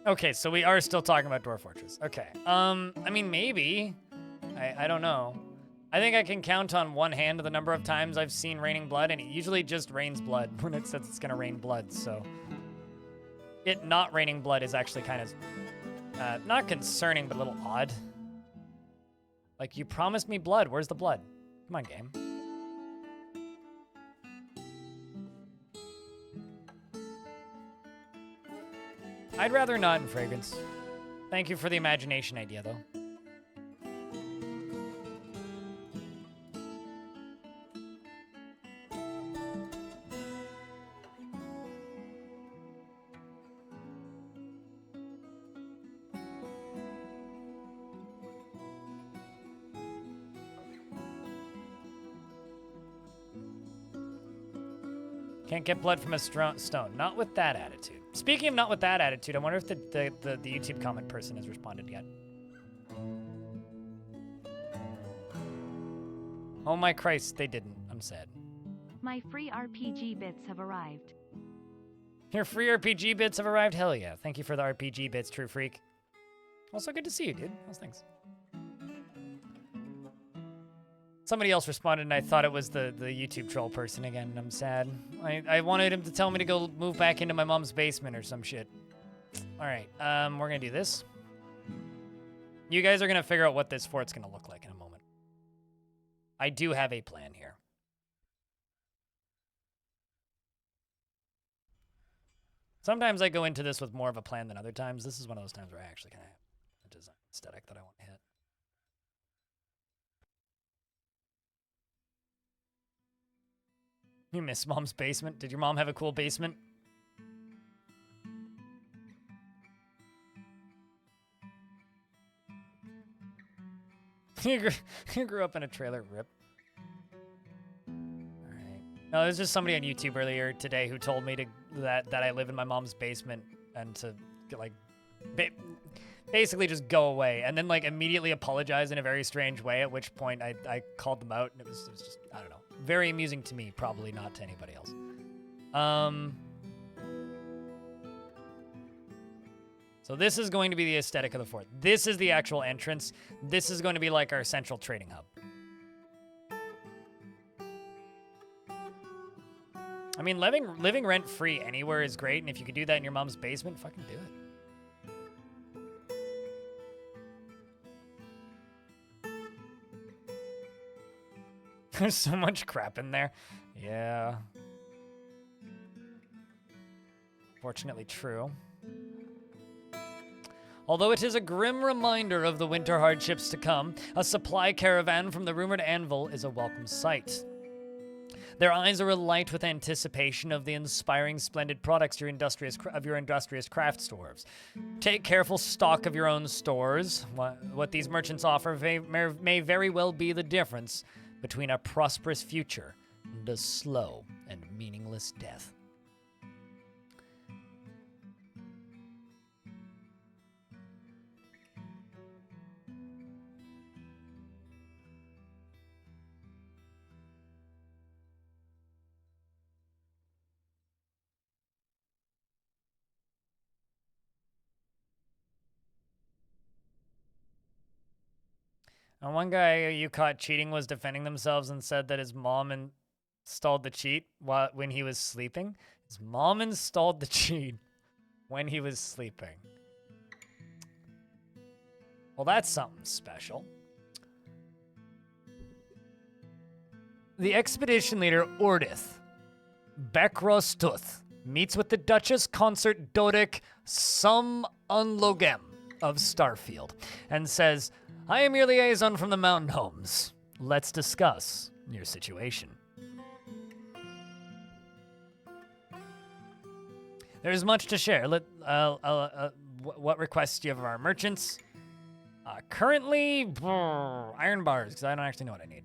Okay, so we are still talking about Dwarf Fortress. Okay. I mean, maybe. I don't know. I think I can count on one hand the number of times I've seen raining blood, and it usually just rains blood when it says it's gonna rain blood, so... It not raining blood is actually kind of, not concerning, but a little odd. Like, you promised me blood. Where's the blood? Come on, game. I'd rather not in fragrance. Thank you for the imagination idea, though. Can't get blood from a stone. Not with that attitude. Speaking of not with that attitude, I wonder if the YouTube comment person has responded yet. Oh my Christ, they didn't. I'm sad. My free RPG bits have arrived. Your free RPG bits have arrived? Hell yeah. Thank you for the RPG bits, True Freak. Also good to see you, dude. Those things. Somebody else responded, and I thought it was the YouTube troll person again, and I'm sad. I wanted him to tell me to go move back into my mom's basement or some shit. All right, we're gonna do this. You guys are gonna figure out what this fort's gonna look like in a moment. I do have a plan here. Sometimes I go into this with more of a plan than other times. This is one of those times where I actually kind of have a design aesthetic that I want to hit. You miss mom's basement? Did your mom have a cool basement? You grew up in a trailer, rip. Alright. No, there's just somebody on YouTube earlier today who told me that I live in my mom's basement and to like basically just go away, and then like immediately apologize in a very strange way, at which point I called them out, and it was just, I don't know, very amusing to me, probably not to anybody else. So this is going to be the aesthetic of the fort. This is the actual entrance. This is going to be like our central trading hub. I mean, living rent-free anywhere is great, and if you could do that in your mom's basement, fucking do it. There's so much crap in there. Yeah. Fortunately true. Although it is a grim reminder of the winter hardships to come, a supply caravan from the rumored anvil is a welcome sight. Their eyes are alight with anticipation of the inspiring, splendid products of your industrious craft stores. Take careful stock of your own stores. What these merchants offer may very well be the difference between a prosperous future and a slow and meaningless death. And one guy you caught cheating was defending themselves and said that his mom installed the cheat when he was sleeping. His mom installed the cheat when he was sleeping. Well, that's something special. The expedition leader, Ordith Bekrostuth, meets with the Duchess Consort Dodic Sum Unlogem of Starfield and says, I am your liaison from the mountain homes. Let's discuss your situation. There's much to share. What requests do you have of our merchants? Currently, iron bars, because I don't actually know what I need.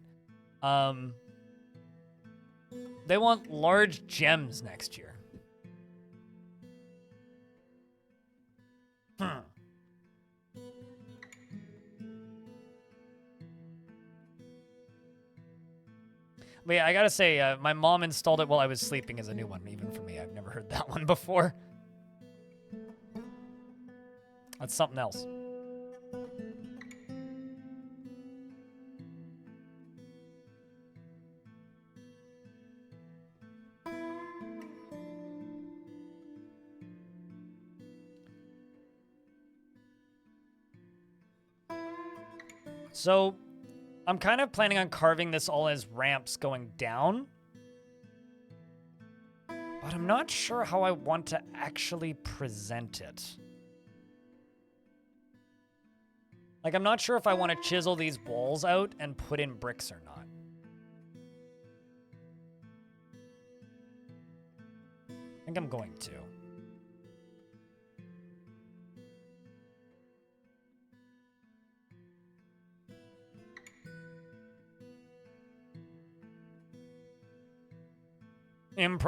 They want large gems next year. But yeah, I gotta say, my mom installed it while I was sleeping is a new one, even for me. I've never heard that one before. That's something else. So, I'm kind of planning on carving this all as ramps going down. But I'm not sure how I want to actually present it. Like, I'm not sure if I want to chisel these walls out and put in bricks or not. I think I'm going to.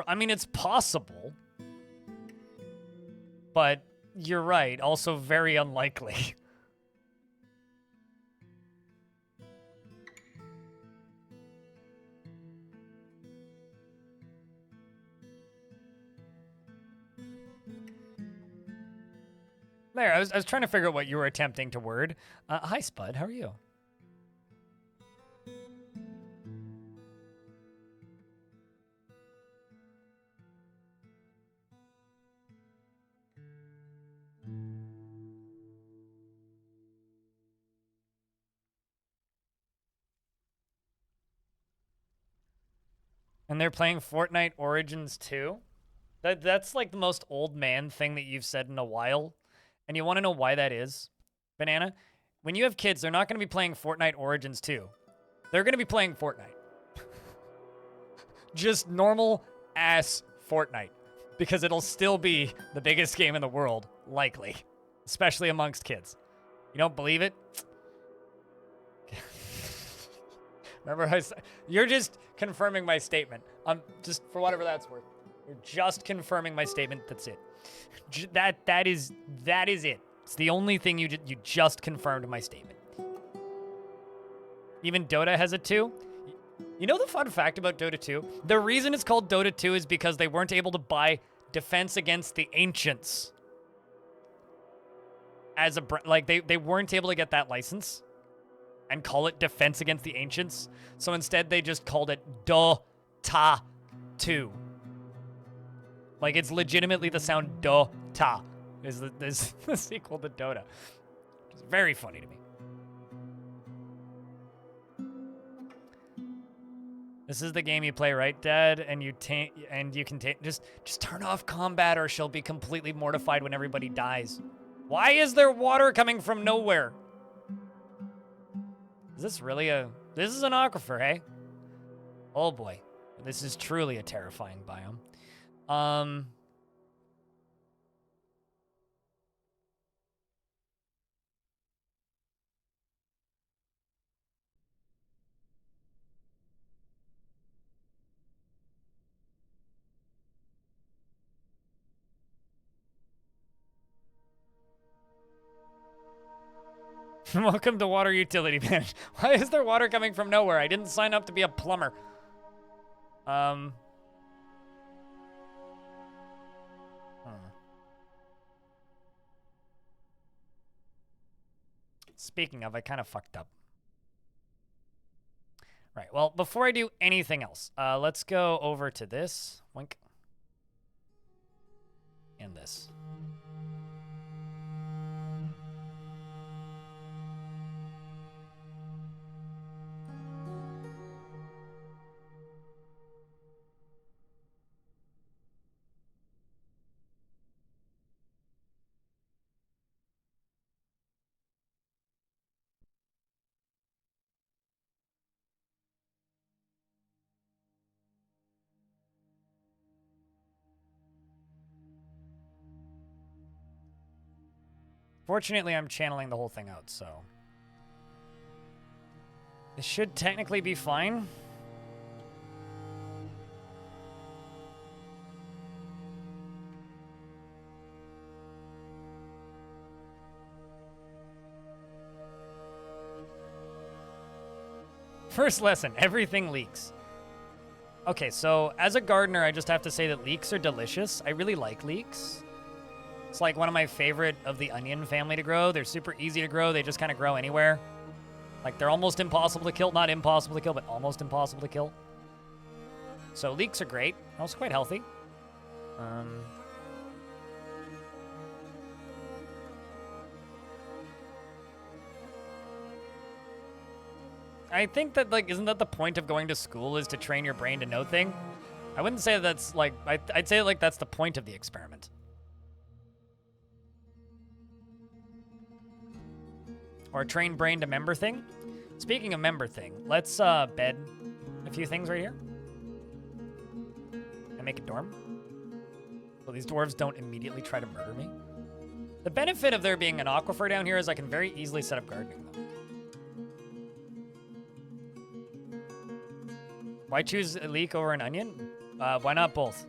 I mean, it's possible. But you're right, also very unlikely. There, I was trying to figure out what you were attempting to word. Hi, Spud, how are you? And they're playing Fortnite Origins 2? That's like the most old man thing that you've said in a while. And you want to know why that is, Banana? When you have kids, they're not going to be playing Fortnite Origins 2. They're going to be playing Fortnite. Just normal ass Fortnite. Because it'll still be the biggest game in the world, likely. Especially amongst kids. You don't believe it? Remember, you're just confirming my statement. Just for whatever that's worth. You're just confirming my statement. That's it. That is it. It's the only thing you just confirmed my statement. Even Dota has it too. You know the fun fact about Dota 2? The reason it's called Dota 2 is because they weren't able to buy Defense Against the Ancients as a like they weren't able to get that license and call it Defense Against the Ancients. So instead they just called it Dota 2. Like it's legitimately the sound Dota is the sequel to Dota. It's very funny to me. This is the game you play, right, Dad? And you can just turn off combat, or she'll be completely mortified when everybody dies. Why is there water coming from nowhere? Is this really this is an aquifer, hey? Oh boy, this is truly a terrifying biome. Welcome to Water Utility Management. Why is there water coming from nowhere? I didn't sign up to be a plumber. Speaking of, I kind of fucked up. Right, well, before I do anything else, let's go over to this. Wink. And this. Fortunately, I'm channeling the whole thing out, so this should technically be fine. First lesson, everything leaks. Okay, so as a gardener, I just have to say that leeks are delicious. I really like leeks. It's like one of my favorite of the onion family to grow. They're super easy to grow. They just kind of grow anywhere. Like, they're almost impossible to kill. Not impossible to kill, but almost impossible to kill. So leeks are great. Also quite healthy. I think that, like, isn't that the point of going to school, is to train your brain to know things? I wouldn't say that's, like, I'd say, like, that's the point of the experiment. Or train brain to member thing. Speaking of member thing, let's bed a few things right here. And make a dorm. So these dwarves don't immediately try to murder me. The benefit of there being an aquifer down here is I can very easily set up gardening, though. Why choose a leek over an onion? Why not both?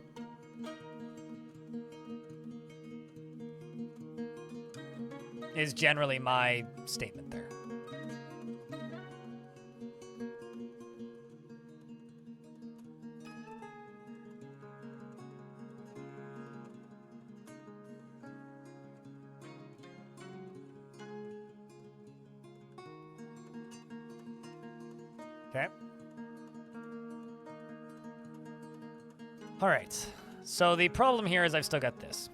Is generally my statement there. Okay. All right. So the problem here is I've still got this.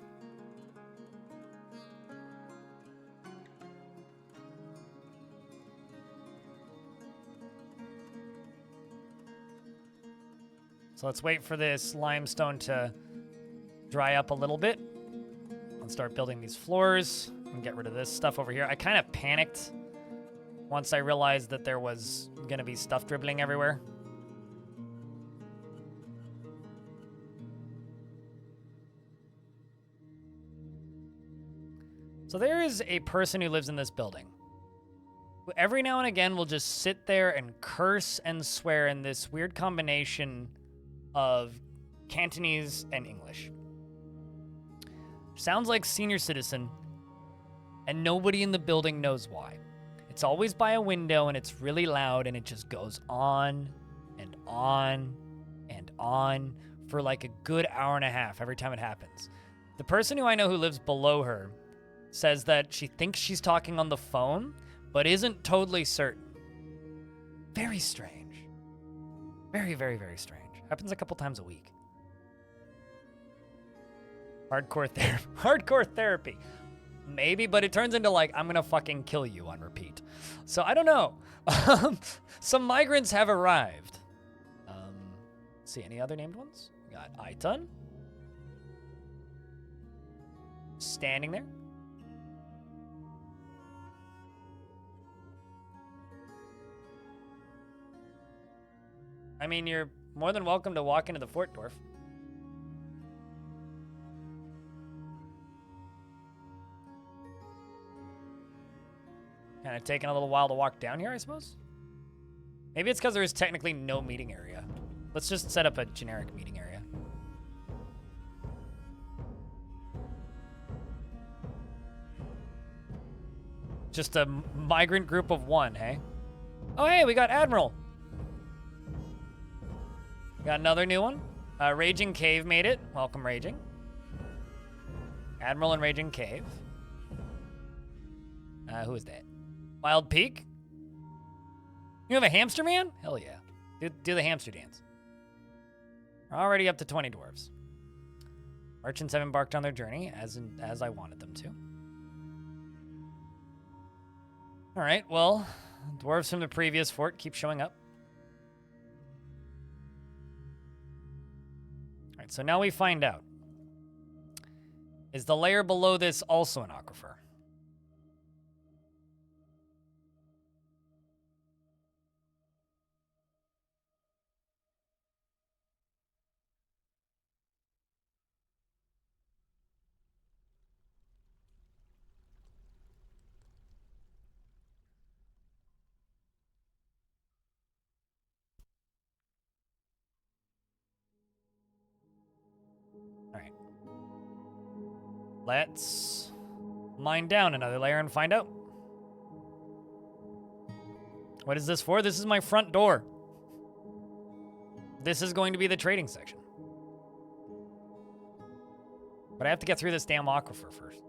So let's wait for this limestone to dry up a little bit. And start building these floors and get rid of this stuff over here. I kind of panicked once I realized that there was going to be stuff dribbling everywhere. So there is a person who lives in this building who every now and again will just sit there and curse and swear in this weird combination of Cantonese and English. Sounds like senior citizen, and nobody in the building knows why. It's always by a window, and it's really loud, and it just goes on and on and on for like a good hour and a half every time it happens. The person who I know who lives below her says that she thinks she's talking on the phone, but isn't totally certain. Very strange. Very, very, very strange. Happens a couple times a week. Hardcore therapy. Maybe, but it turns into like, I'm gonna fucking kill you on repeat. So I don't know. Some migrants have arrived. Let's see, any other named ones? We got Aitan. Standing there. I mean, you're more than welcome to walk into the fort, Dwarf. Kind of taking a little while to walk down here, I suppose? Maybe it's because there is technically no meeting area. Let's just set up a generic meeting area. Just a migrant group of one, hey? Oh, hey, we got Admiral. Got another new one. Raging Cave made it. Welcome, Raging. Admiral and Raging Cave. Who is that? Wild Peak? You have a hamster man? Hell yeah. Do the hamster dance. We're already up to 20 dwarves. Merchants have embarked on their journey as I wanted them to. All right, well, dwarves from the previous fort keep showing up. All right, so now we find out. Is the layer below this also an aquifer? Alright. Let's mine down another layer and find out. What is this for? This is my front door. This is going to be the trading section. But I have to get through this damn aquifer first.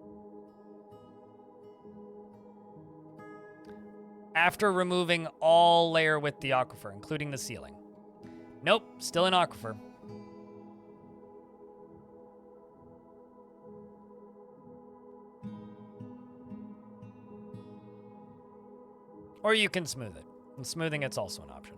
After removing all layer with the aquifer, including the ceiling. Nope, still an aquifer. Or you can smooth it. And smoothing it's also an option.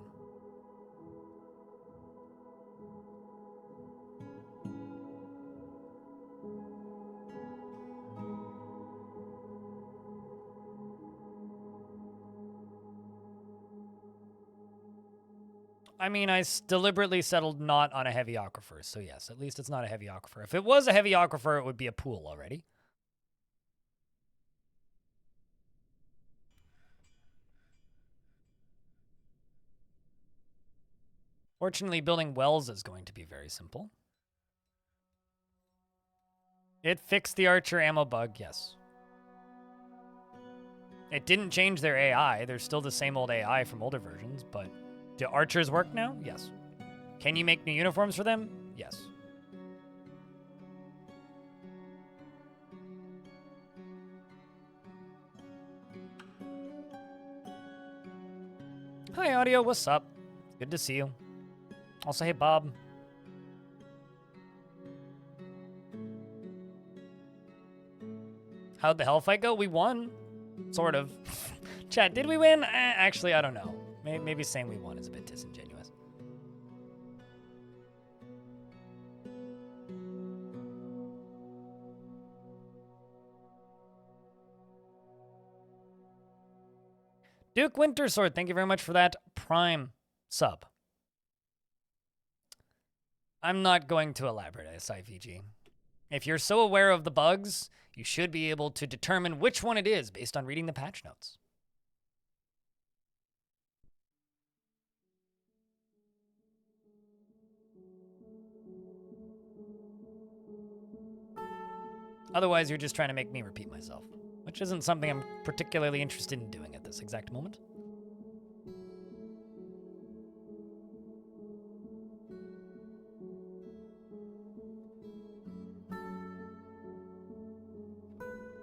I mean, I deliberately settled not on a heavy aquifer, so yes, at least it's not a heavy aquifer. If it was a heavy aquifer, it would be a pool already. Fortunately, building wells is going to be very simple. It fixed the archer ammo bug, yes. It didn't change their AI. They're still the same old AI from older versions, but do archers work now? Yes. Can you make new uniforms for them? Yes. Hi, Audio. What's up? Good to see you. Also, hey, Bob. How'd the hell fight go? We won. Sort of. Chat, did we win? Actually, I don't know. Maybe saying we won is a bit disingenuous. Duke Wintersword, thank you very much for that Prime sub. I'm not going to elaborate, SIVG. If you're so aware of the bugs, you should be able to determine which one it is based on reading the patch notes. Otherwise, you're just trying to make me repeat myself, which isn't something I'm particularly interested in doing at this exact moment.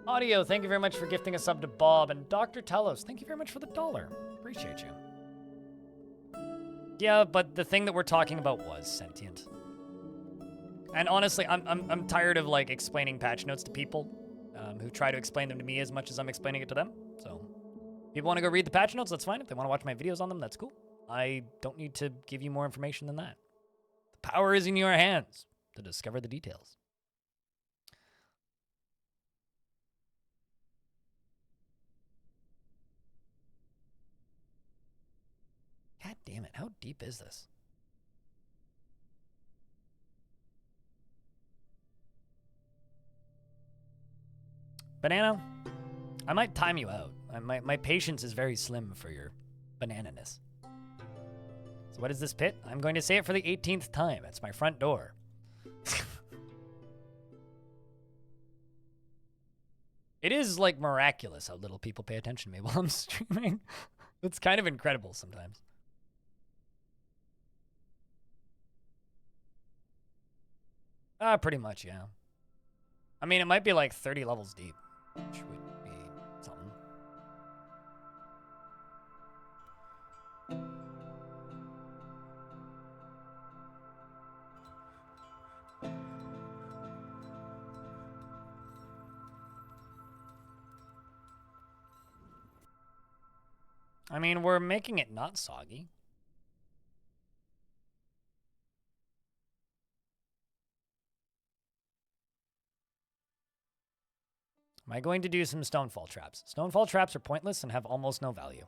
Audio, thank you very much for gifting a sub to Bob. And Dr. Telos, thank you very much for the $1. Appreciate you. Yeah, but the thing that we're talking about was sentient. And honestly, I'm tired of like explaining patch notes to people who try to explain them to me as much as I'm explaining it to them. So if people want to go read the patch notes, that's fine. If they want to watch my videos on them, that's cool. I don't need to give you more information than that. The power is in your hands to discover the details. God damn it, how deep is this? Banana, I might time you out. My patience is very slim for your banananess. So what is this pit? I'm going to say it for the 18th time. It's my front door. It is like miraculous how little people pay attention to me while I'm streaming. It's kind of incredible sometimes. Pretty much, yeah. I mean, it might be like 30 levels deep, which would be something. I mean, we're making it not soggy. Am I going to do some stonefall traps? Stonefall traps are pointless and have almost no value.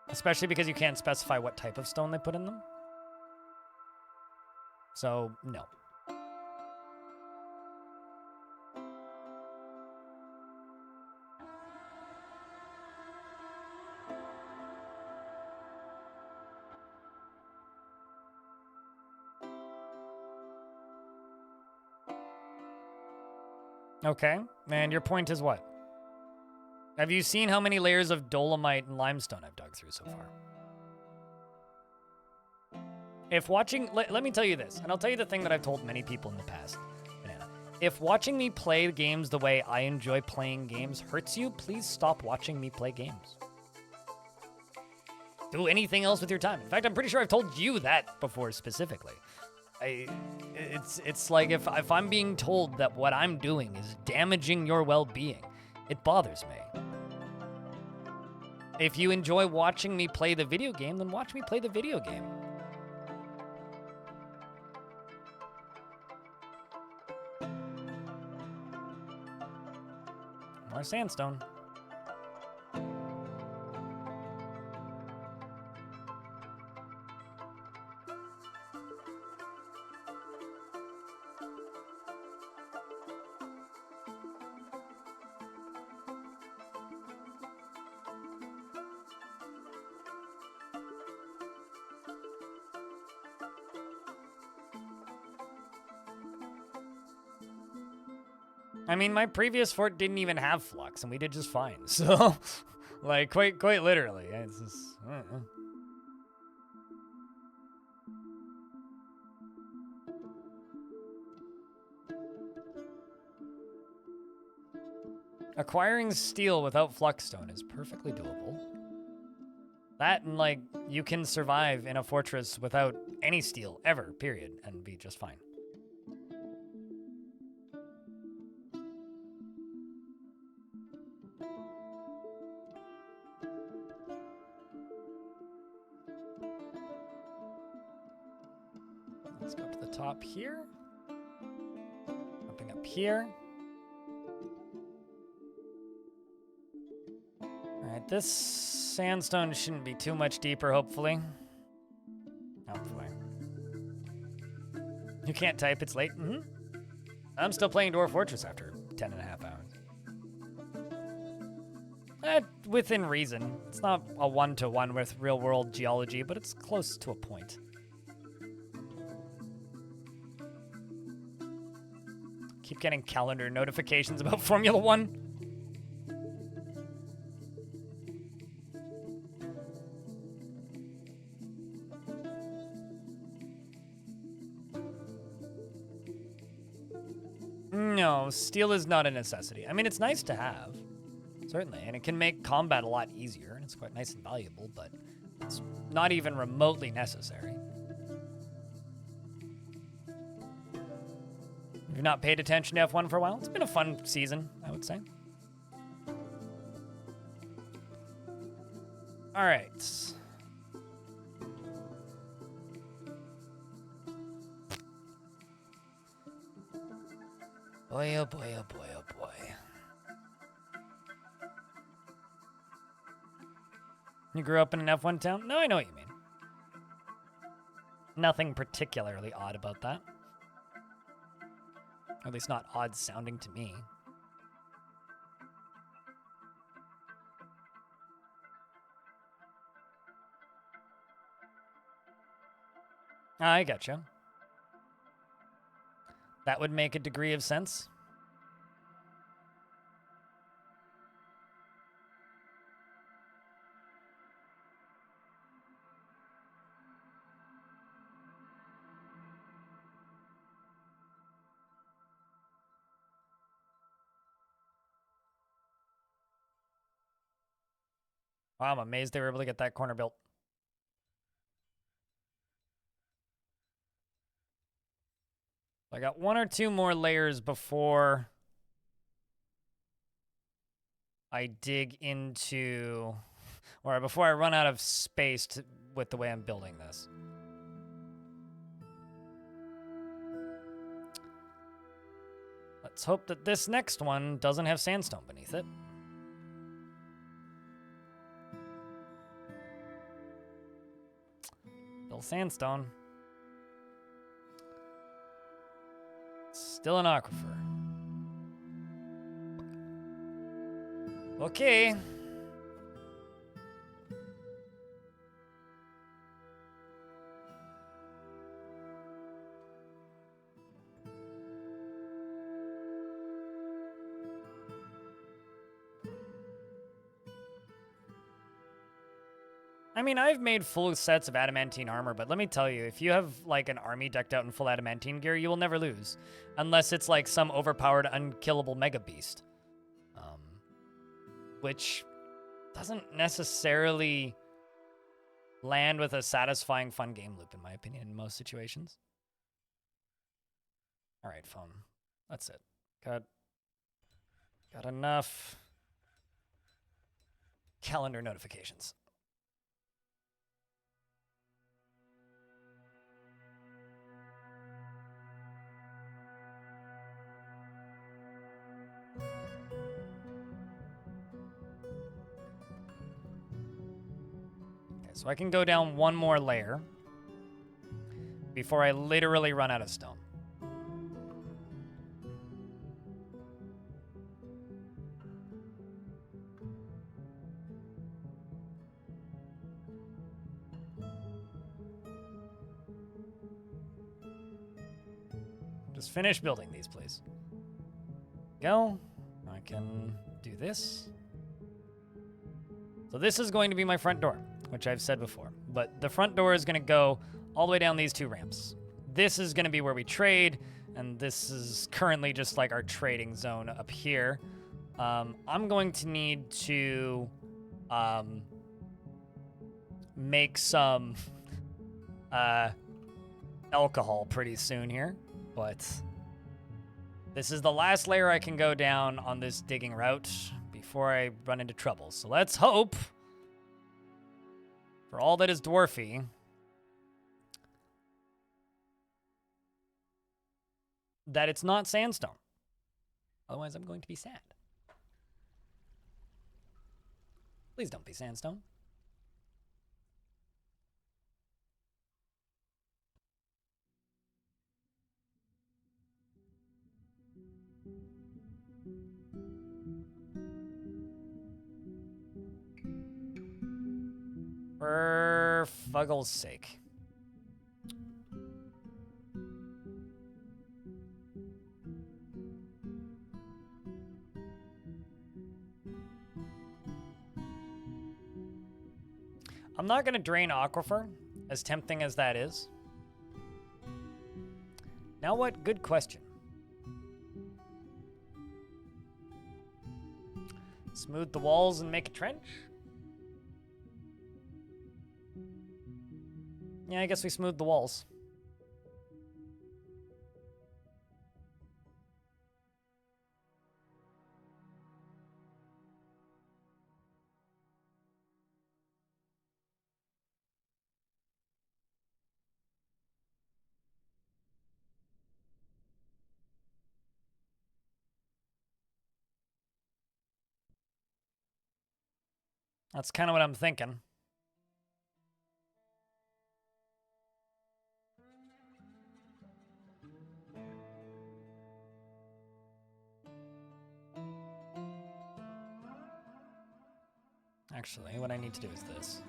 Especially because you can't specify what type of stone they put in them. So, no. Okay, and your point is what? Have you seen how many layers of dolomite and limestone I've dug through so far? If watching, let me tell you this, and I'll tell you the thing that I've told many people in the past, Banana. If watching me play games the way I enjoy playing games hurts you, please stop watching me play games. Do anything else with your time. In fact, I'm pretty sure I've told you that before specifically. It's like if I'm being told that what I'm doing is damaging your well-being, it bothers me. If you enjoy watching me play the video game, then watch me play the video game. More sandstone. I mean, my previous fort didn't even have flux, and we did just fine. So, like, quite literally. It's just, Acquiring steel without fluxstone is perfectly doable. That and, like, you can survive in a fortress without any steel, ever, period, and be just fine. Let's go up to the top here. Jumping up here. Alright, this sandstone shouldn't be too much deeper, hopefully. Hopefully. You can't type, it's late. Mm-hmm. I'm still playing Dwarf Fortress after 10 and a half hours. Within reason. It's not a one-to-one with real-world geology, but it's close to a point. Keep getting calendar notifications about Formula 1. No, steel is not a necessity. I mean, it's nice to have, certainly, and it can make combat a lot easier, and it's quite nice and valuable, but it's not even remotely necessary. If you've not paid attention to F1 for a while, it's been a fun season, I would say. All right. Boy, oh boy, oh boy, oh boy. You grew up in an F1 town? No, I know what you mean. Nothing particularly odd about that. Or at least not odd sounding to me. I gotcha. That would make a degree of sense. Wow, I'm amazed they were able to get that corner built. I got one or two more layers before I dig into, or before I run out of space with the way I'm building this. Let's hope that this next one doesn't have sandstone beneath it. Still sandstone. Still an aquifer. Okay. I mean, I've made full sets of adamantine armor, but let me tell you, if you have, like, an army decked out in full adamantine gear, you will never lose. Unless it's, like, some overpowered, unkillable mega beast. Which doesn't necessarily land with a satisfying, fun game loop, in my opinion, in most situations. All right, phone. That's it. Got enough calendar notifications. So I can go down one more layer before I literally run out of stone. Just finish building these, please. Go. I can do this. So this is going to be my front door, which I've said before. But the front door is going to go all the way down these two ramps. This is going to be where we trade, and this is currently just like our trading zone up here. I'm going to need to make some alcohol pretty soon here, but this is the last layer I can go down on this digging route before I run into trouble. So let's hope, for all that is dwarfy, that it's not sandstone. Otherwise, I'm going to be sad. Please don't be sandstone. For fuggle's sake. I'm not going to drain Aquifer, as tempting as that is. Now what? Good question. Smooth the walls and make a trench? Yeah, I guess we smooth the walls. That's kind of what I'm thinking. Actually, what I need to do is this.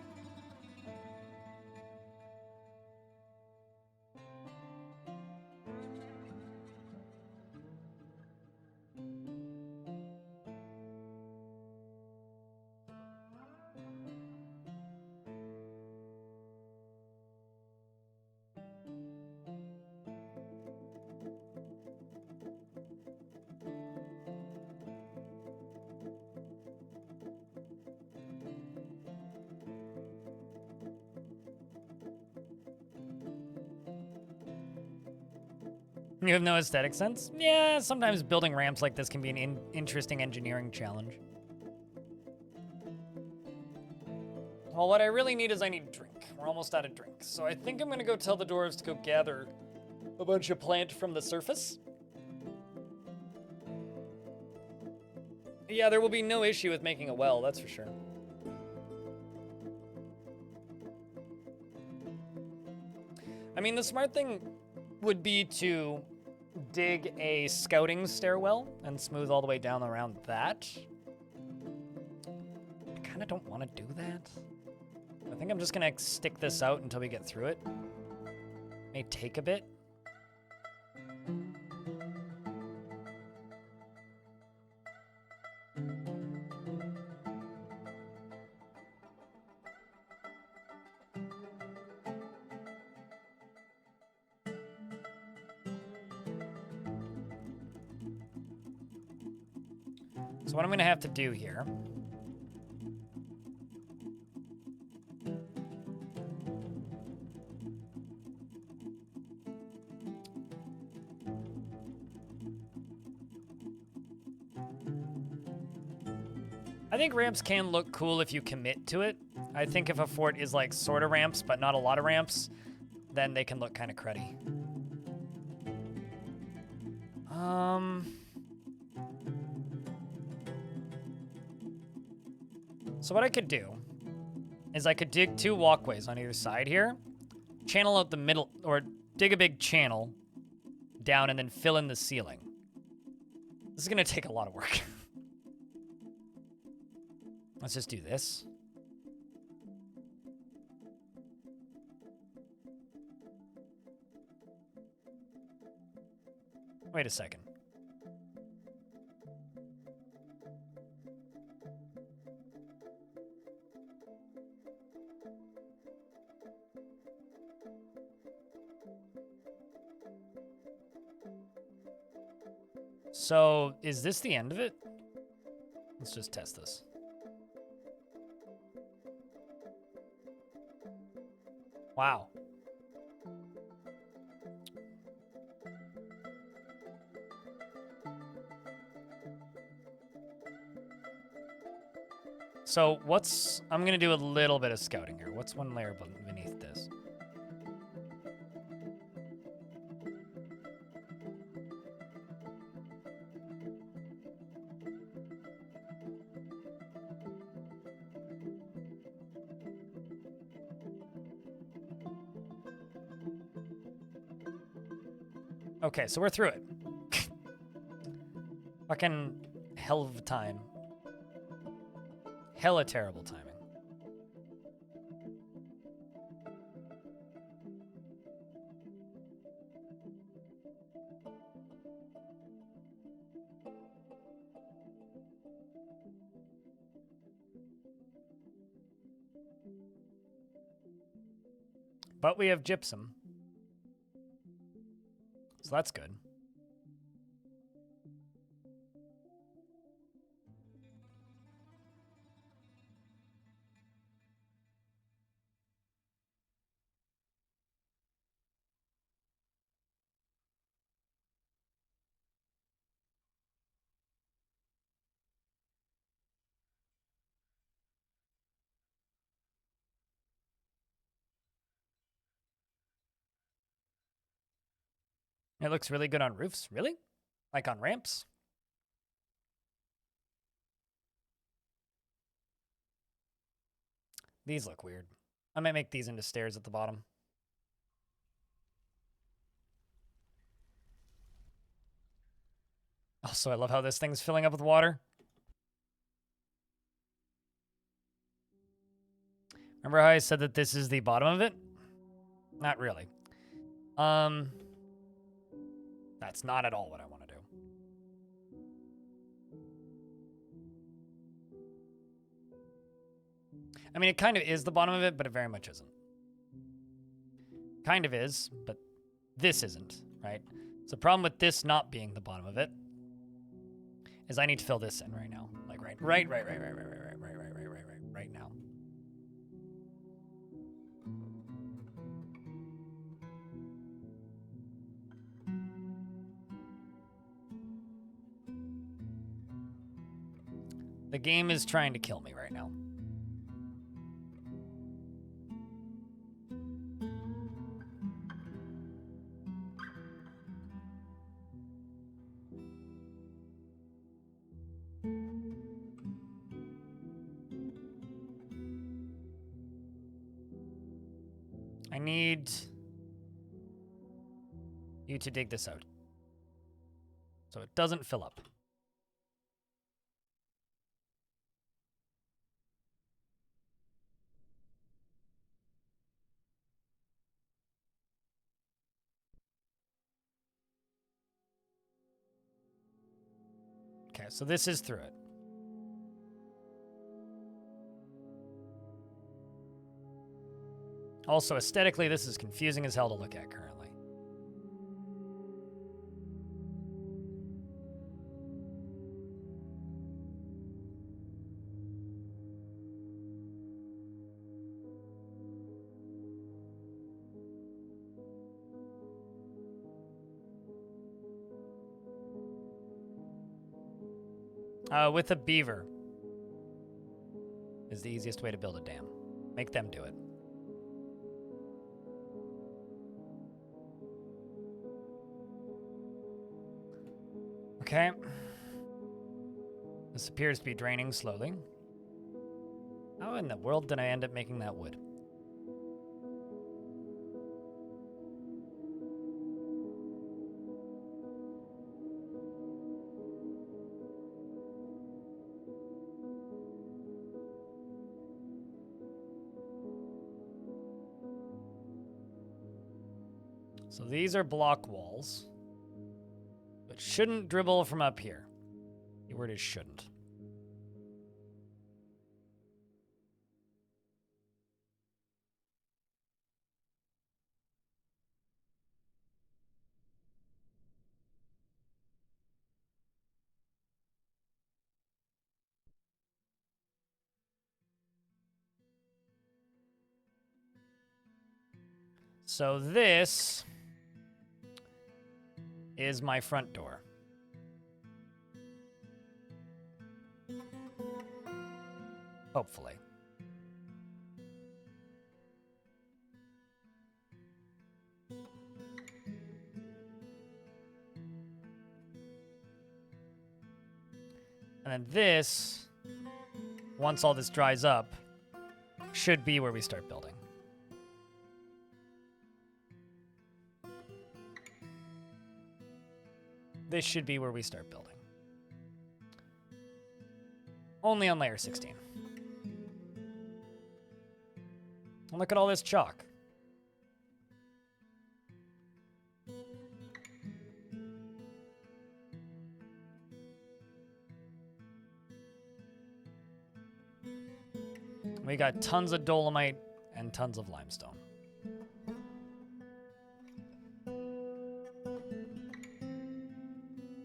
You have no aesthetic sense? Yeah, sometimes building ramps like this can be an interesting engineering challenge. Well, what I really need is I need drink. We're almost out of drink. So I think I'm gonna go tell the dwarves to go gather a bunch of plant from the surface. Yeah, there will be no issue with making a well, that's for sure. I mean, the smart thing would be to dig a scouting stairwell and smooth all the way down around that. I kind of don't want to do that. I think I'm just going to stick this out until we get through it. May take a bit. So what I'm going to have to do here I think ramps can look cool if you commit to it. I think if a fort is like sort of ramps but not a lot of ramps, then they can look kind of cruddy. So what I could do is I could dig 2 walkways on either side here, channel out the middle, or dig a big channel down and then fill in the ceiling. This is gonna take a lot of work. Let's just do this. Wait a second. So, is this the end of it? Let's just test this. Wow. So I'm gonna do a little bit of scouting here. What's one layer beneath this? Okay, so we're through it. Fucking hell of a time. Hella terrible timing. But we have gypsum. So that's good. It looks really good on roofs. Really? Like on ramps? These look weird. I might make these into stairs at the bottom. Also, I love how this thing's filling up with water. Remember how I said that this is the bottom of it? Not really. That's not at all what I want to do. I mean, it kind of is the bottom of it, but it very much isn't. Kind of is, but this isn't, right? So the problem with this not being the bottom of it is I need to fill this in right now. Like right now. The game is trying to kill me right now. I need you to dig this out so it doesn't fill up. Okay, so this is through it. Also, aesthetically, this is confusing as hell to look at currently. With a beaver is the easiest way to build a dam. Make them do it. Okay. This appears to be draining slowly. How in the world did I end up making that wood? So these are block walls, but shouldn't dribble from up here. The word is shouldn't. So this is my front door. Hopefully. And then this, once all this dries up, should be where we start building. this should be where we start building. Only on layer 16. And look at all this chalk. We got tons of dolomite and tons of limestone.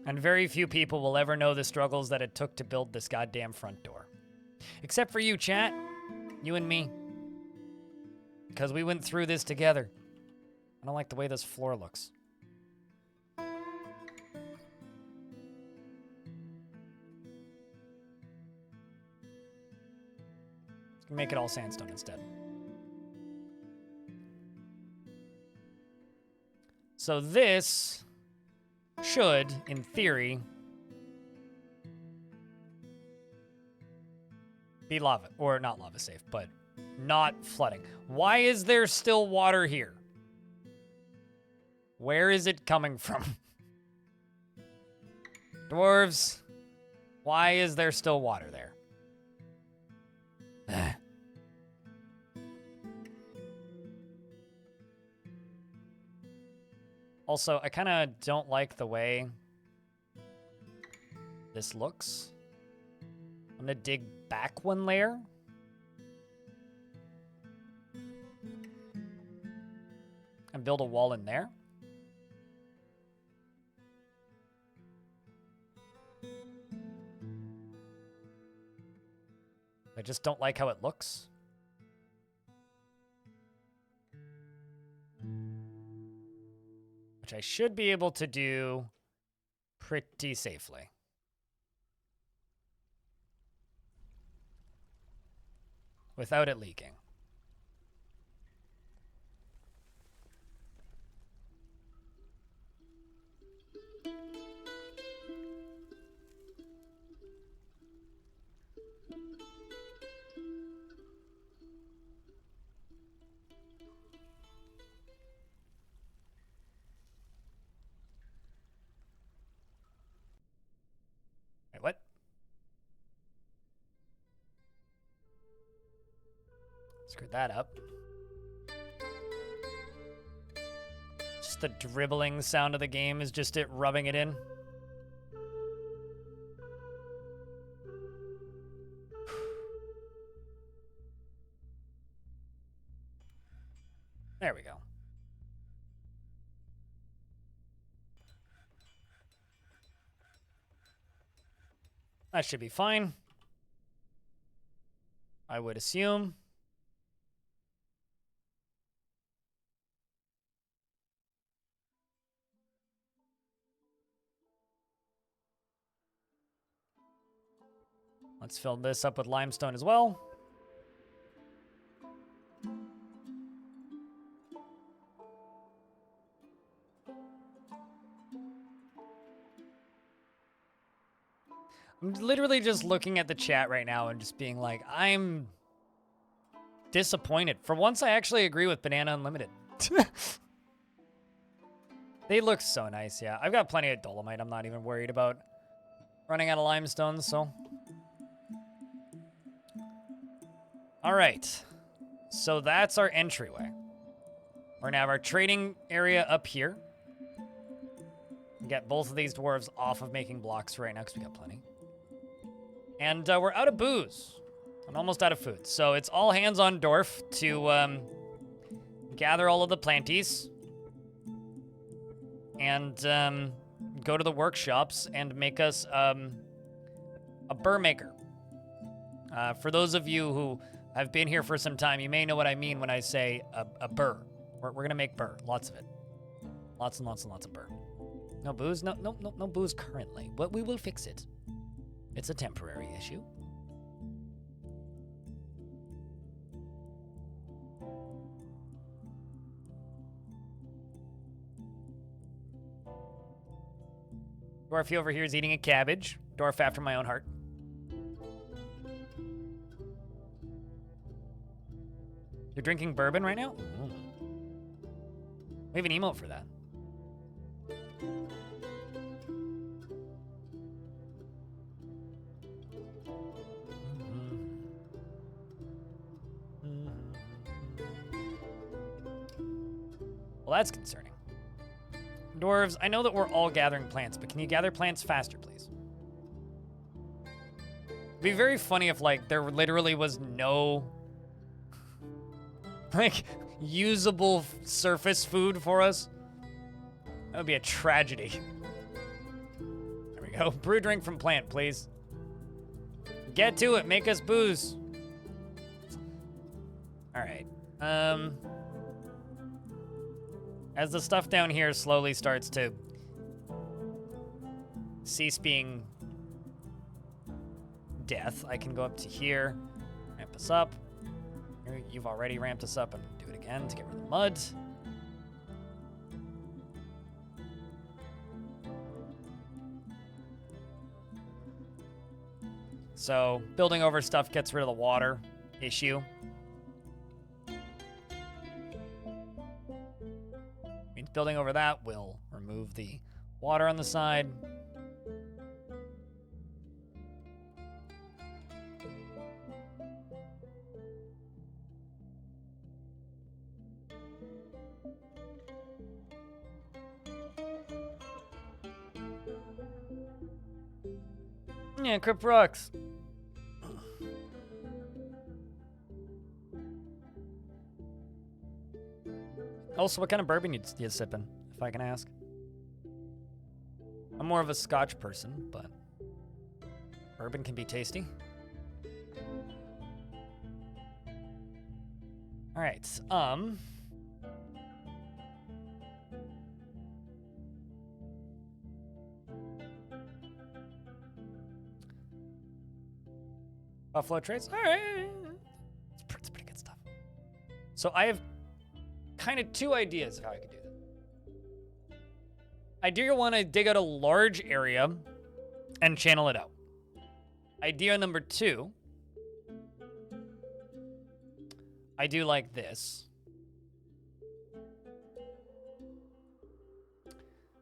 And very few people will ever know the struggles that it took to build this goddamn front door. Except for you, chat. You and me. Because we went through this together. I don't like the way this floor looks. Make it all sandstone instead. So this should, in theory, be lava, or not lava safe, but not flooding. Why is there still water here? Where is it coming from? Dwarves, why is there still water there? Also, I kind of don't like the way this looks. I'm going to dig back one layer. And build a wall in there. I just don't like how it looks. Which I should be able to do pretty safely. Without it leaking. Wait, what? Screwed that up. Just the dribbling sound of the game is just it rubbing it in. There we go. That should be fine. I would assume. Let's fill this up with limestone as well. I'm literally just looking at the chat right now and just being like, I'm disappointed. For once, I actually agree with Banana Unlimited. They look so nice, yeah. I've got plenty of dolomite. I'm not even worried about running out of limestone, so. All right. So that's our entryway. We're gonna have our trading area up here. Get both of these dwarves off of making blocks right now because we got plenty. And we're out of booze and almost out of food. So it's all hands on Dwarf to gather all of the planties and go to the workshops and make us a burr maker. For those of you who have been here for some time, you may know what I mean when I say a burr. We're going to make burr, lots of it. Lots and lots and lots of burr. No booze? No booze currently, but we will fix it. It's a temporary issue. Dwarfy over here is eating a cabbage. Dwarf after my own heart. You're drinking bourbon right now? Ooh. We have an emote for that. that's concerning. Dwarves, I know that we're all gathering plants, but can you gather plants faster, please? It'd be very funny if, like, there literally was no, like, usable surface food for us. That would be a tragedy. There we go. Brew drink from plant, please. Get to it. Make us booze. All right. As the stuff down here slowly starts to cease being death, I can go up to here, ramp us up. You've already ramped us up, and do it again to get rid of the mud. So building over stuff gets rid of the water issue. Means building over that will remove the water on the side. Yeah, Crypt rocks. Also, what kind of bourbon you sipping, if I can ask? I'm more of a Scotch person, but bourbon can be tasty. All right, Buffalo traits. All right, it's pretty good stuff. So I have kind of two ideas of how I could do that. Idea one, I dig out a large area and channel it out. Idea number two, I do like this.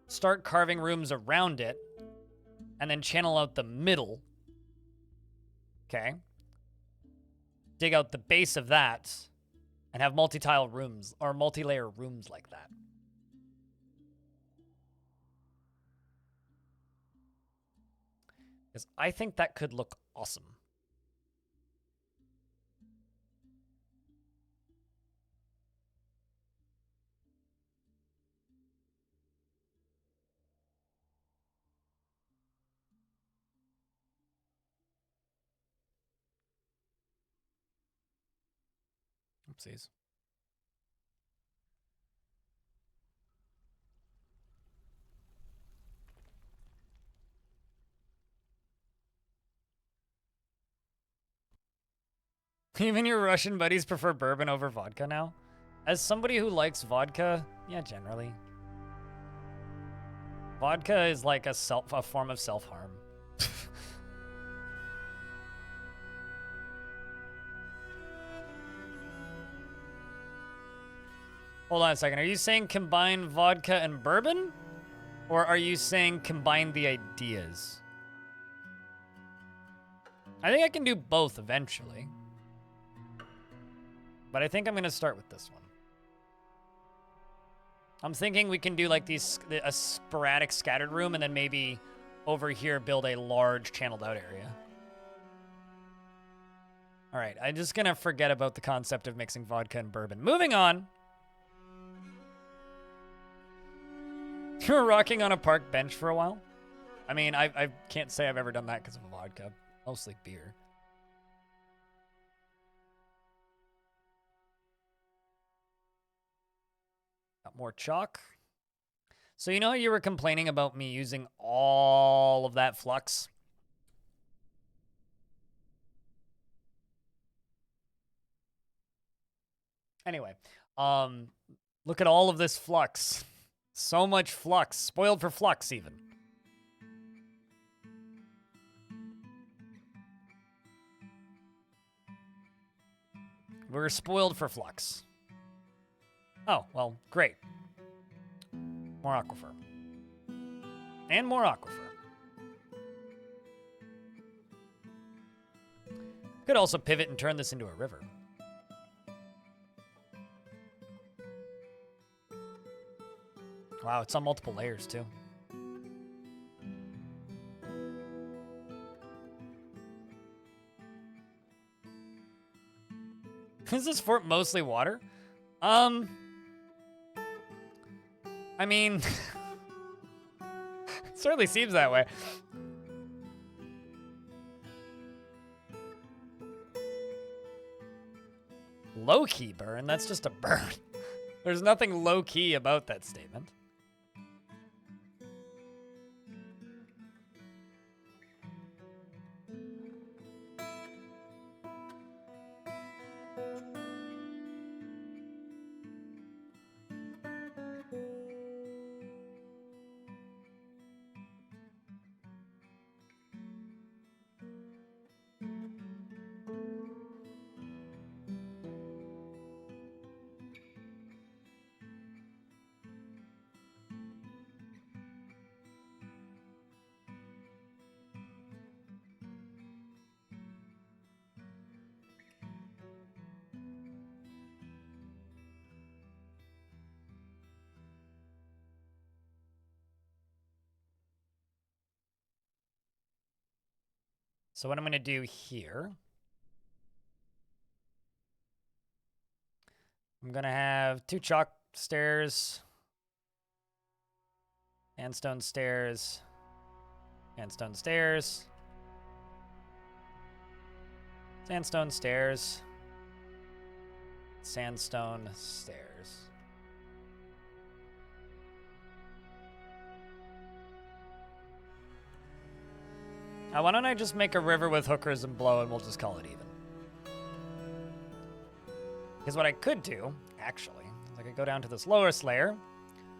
Start carving rooms around it and then channel out the middle. Okay. Dig out the base of that and have multi-tile rooms or multi-layer rooms like that. Because I think that could look awesome. Oopsies. Even your Russian buddies prefer bourbon over vodka now? As somebody who likes vodka, yeah, generally. Vodka is like a form of self-harm. Hold on a second. Are you saying combine vodka and bourbon? Or are you saying combine the ideas? I think I can do both eventually. But I think I'm going to start with this one. I'm thinking we can do like a sporadic scattered room and then maybe over here build a large channeled out area. All right, I'm just going to forget about the concept of mixing vodka and bourbon. Moving on. You were rocking on a park bench for a while? I mean, I can't say I've ever done that because of a vodka. Mostly beer. Got more chalk. So you know how you were complaining about me using all of that flux? Anyway, look at all of this flux. So much flux. Spoiled for flux, even. We're spoiled for flux. Oh, well, great. More aquifer. And more aquifer. Could also pivot and turn this into a river. Wow, it's on multiple layers, too. Is this fort mostly water? I mean, it certainly seems that way. Low-key burn? That's just a burn. There's nothing low-key about that statement. So what I'm going to do here, I'm going to have 2 chalk stairs, sandstone stairs, sandstone stairs, sandstone stairs, sandstone stairs. Why don't I just make a river with hookers and blow and we'll just call it even? Because what I could do, actually, is I could go down to this lowest layer,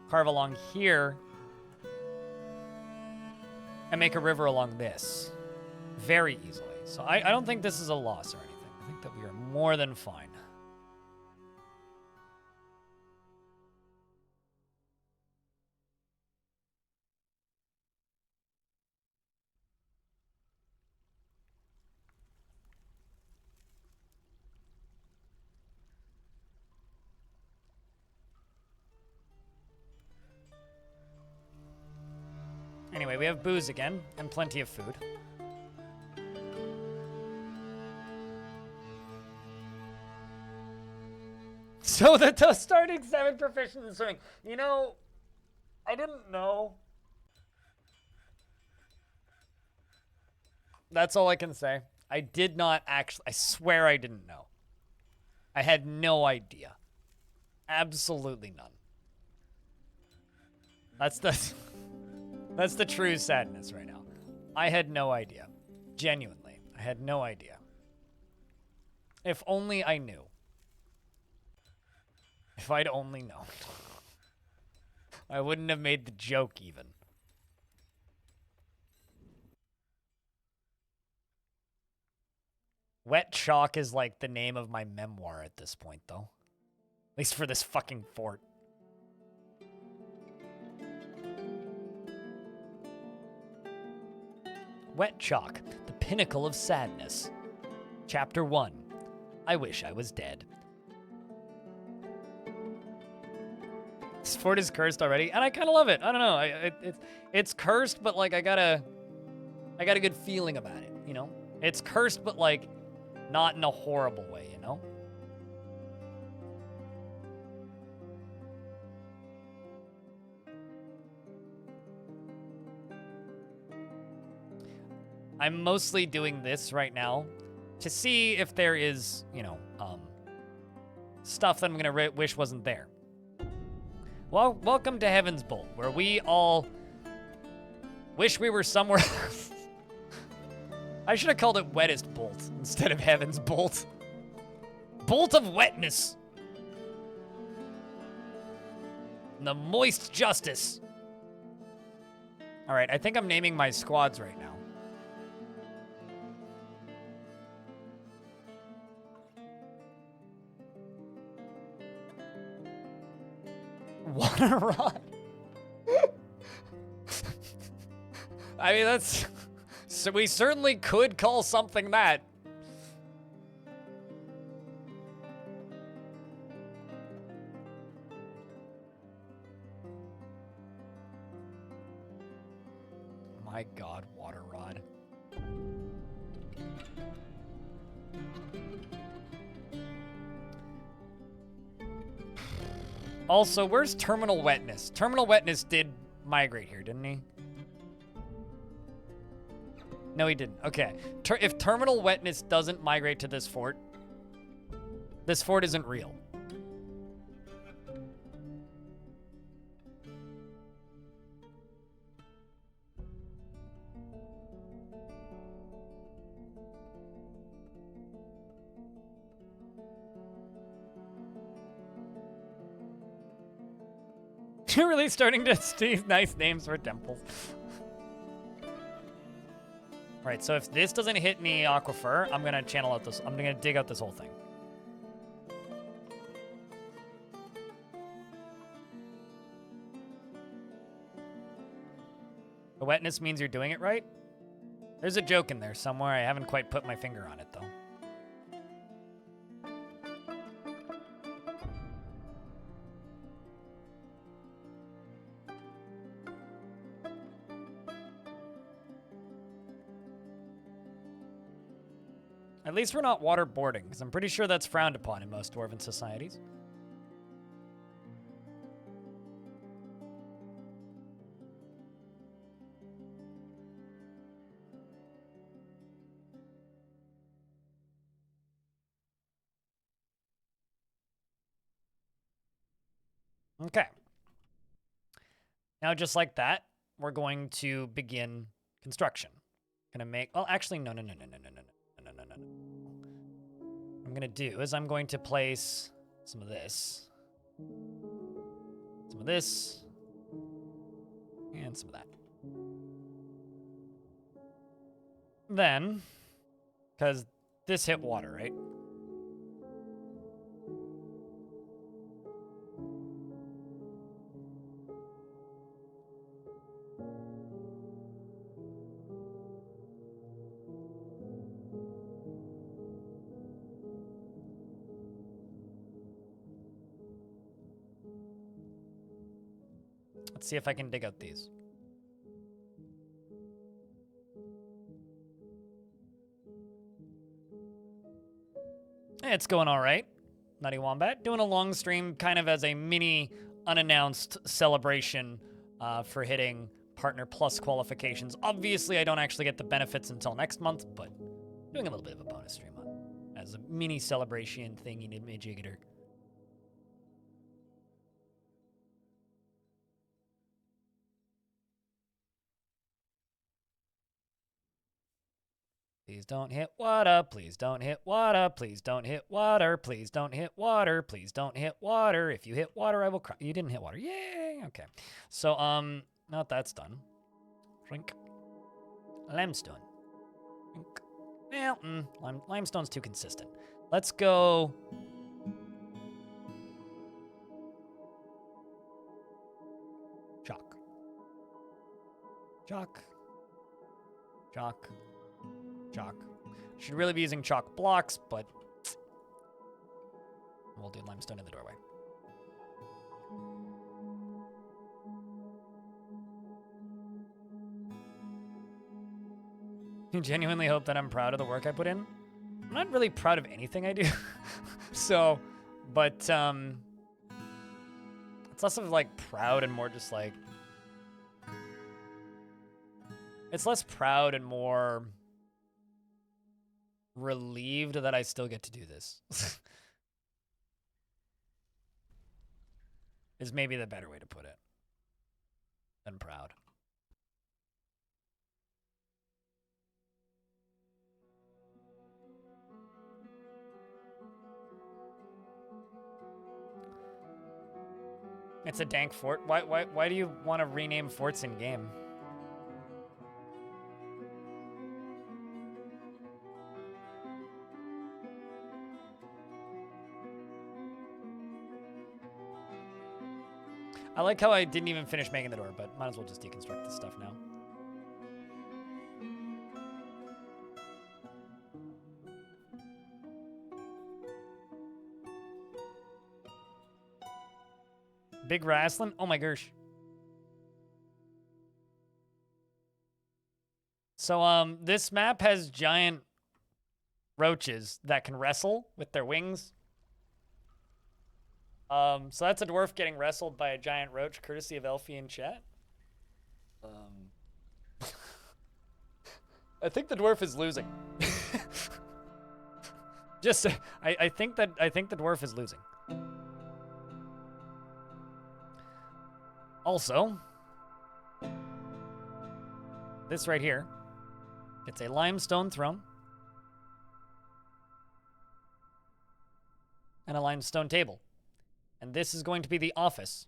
carve along here, and make a river along this. Very easily. So I don't think this is a loss or anything. I think that we are more than fine. Anyway, we have booze again, and plenty of food. So the starting 7 proficient in swimming. You know, I didn't know. That's all I can say. I did not actually, I swear I didn't know. I had no idea. Absolutely none. That's the true sadness right now. I had no idea. Genuinely. I had no idea. If only I knew. If I'd only known. I wouldn't have made the joke even. Wet Chalk is like the name of my memoir at this point, though. At least for this fucking fort. Wet Chalk, the pinnacle of sadness. Chapter 1. I wish I was dead. This fort is cursed already, and I kind of love it. I don't know. It's cursed, but like I got a good feeling about it. You know, it's cursed, but like not in a horrible way. You know. I'm mostly doing this right now to see if there is, you know, stuff that I'm gonna wish wasn't there. Well, welcome to Heavensbolt, where we all wish we were somewhere else. I should have called it Wettest Bolt instead of Heavensbolt. Bolt of wetness. And the moist justice. All right, I think I'm naming my squads right now. Water rod. I mean, that's... So we certainly could call something that. my god, water rod. Also, where's Terminal Wetness? Terminal Wetness did migrate here, didn't he? No, he didn't. Okay. If Terminal Wetness doesn't migrate to this fort isn't real. You're really starting to see nice names for temples. Alright, so if this doesn't hit any Aquifer, I'm gonna channel out this. I'm gonna dig out this whole thing. The wetness means you're doing it right? There's a joke in there somewhere. I haven't quite put my finger on it, though. At least we're not waterboarding, because I'm pretty sure that's frowned upon in most dwarven societies. Okay. Now, just like that, we're going to begin construction. Gonna make, well, actually, no. What I'm gonna do is I'm going to place some of this, and some of that. Then, because this hit water, right? Let's see if I can dig out these. It's going all right. Nutty Wombat. Doing a long stream kind of as a mini unannounced celebration for hitting Partner Plus qualifications. Obviously, I don't actually get the benefits until next month, but doing a little bit of a bonus stream on as a mini celebration thingy to majigger. Please don't hit water, please don't hit water, please don't hit water, please don't hit water, please don't hit water. If you hit water, I will cry. You didn't hit water. Yay! Okay. So, now that that's done. Drink. Limestone. Drink. Well, limestone's too consistent. Let's go. Chalk. Chalk. Chalk. Chalk. Should really be using chalk blocks, but we'll do limestone in the doorway. You genuinely hope that I'm proud of the work I put in? I'm not really proud of anything I do. So, but it's less of like proud and more just like, it's less proud and more relieved that I still get to do this. Is maybe the better way to put it than proud. It's a dank fort. Why do you want to rename forts in game? I like how I didn't even finish making the door, but might as well just deconstruct this stuff now. Big wrestling? Oh my gosh. So, this map has giant roaches that can wrestle with their wings. So that's a dwarf getting wrestled by a giant roach, courtesy of Elfie in chat. I think the dwarf is losing. Just, I think the dwarf is losing. Also, this right here, it's a limestone throne and a limestone table. And this is going to be the office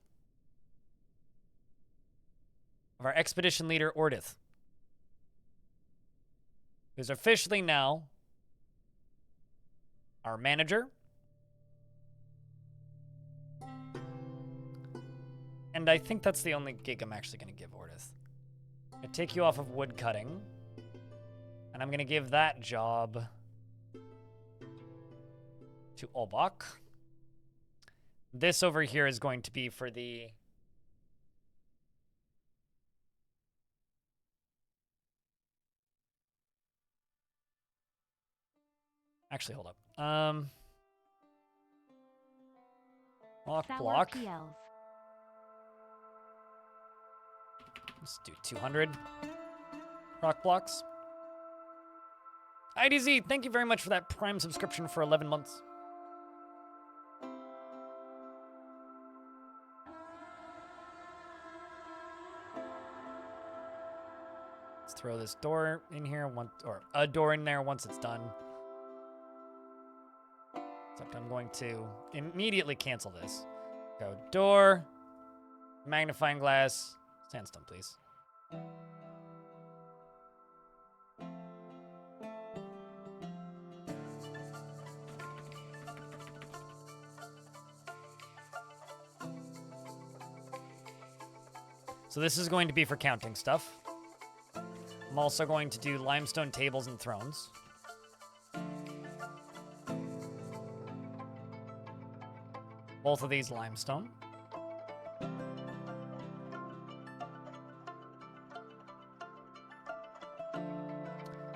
of our expedition leader, Ordith, who's officially now our manager. And I think that's the only gig I'm actually going to give Ordith. I take you off of wood cutting, and I'm going to give that job to Olbach. This over here is going to be for the... Actually, hold up. Block. PLs. Let's do 200 rock blocks. IDZ, thank you very much for that Prime subscription for 11 months. Let's throw this door in here, or a door in there once it's done. Except I'm going to immediately cancel this. Go door, magnifying glass, sandstone, please. So this is going to be for counting stuff. I'm also going to do limestone tables and thrones. Both of these limestone.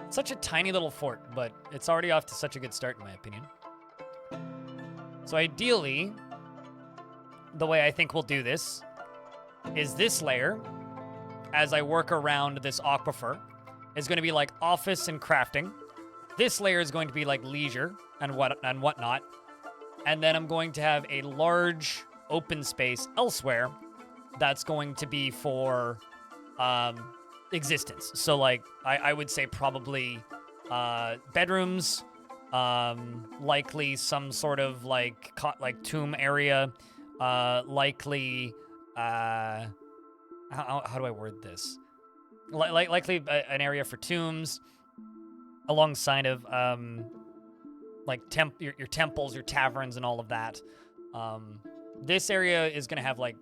Such a tiny little fort, but it's already off to such a good start in my opinion. So ideally, the way I think we'll do this is this layer, as I work around this aquifer, is going to be like office and crafting. This layer is going to be like leisure and whatnot. And then I'm going to have a large open space elsewhere that's going to be for existence. So like I would say probably bedrooms, likely some sort of like tomb area, likely how do I word this? Likely an area for tombs, alongside of like your temples, your taverns, and all of that. This area is going to have like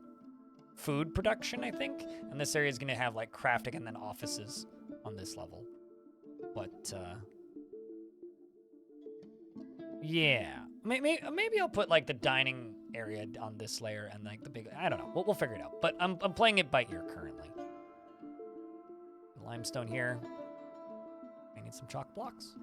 food production, I think, and this area is going to have like crafting and then offices on this level. But yeah, maybe I'll put like the dining area on this layer and like the big. I don't know. We'll figure it out. But I'm playing it by ear currently. Limestone here. I need some chalk blocks.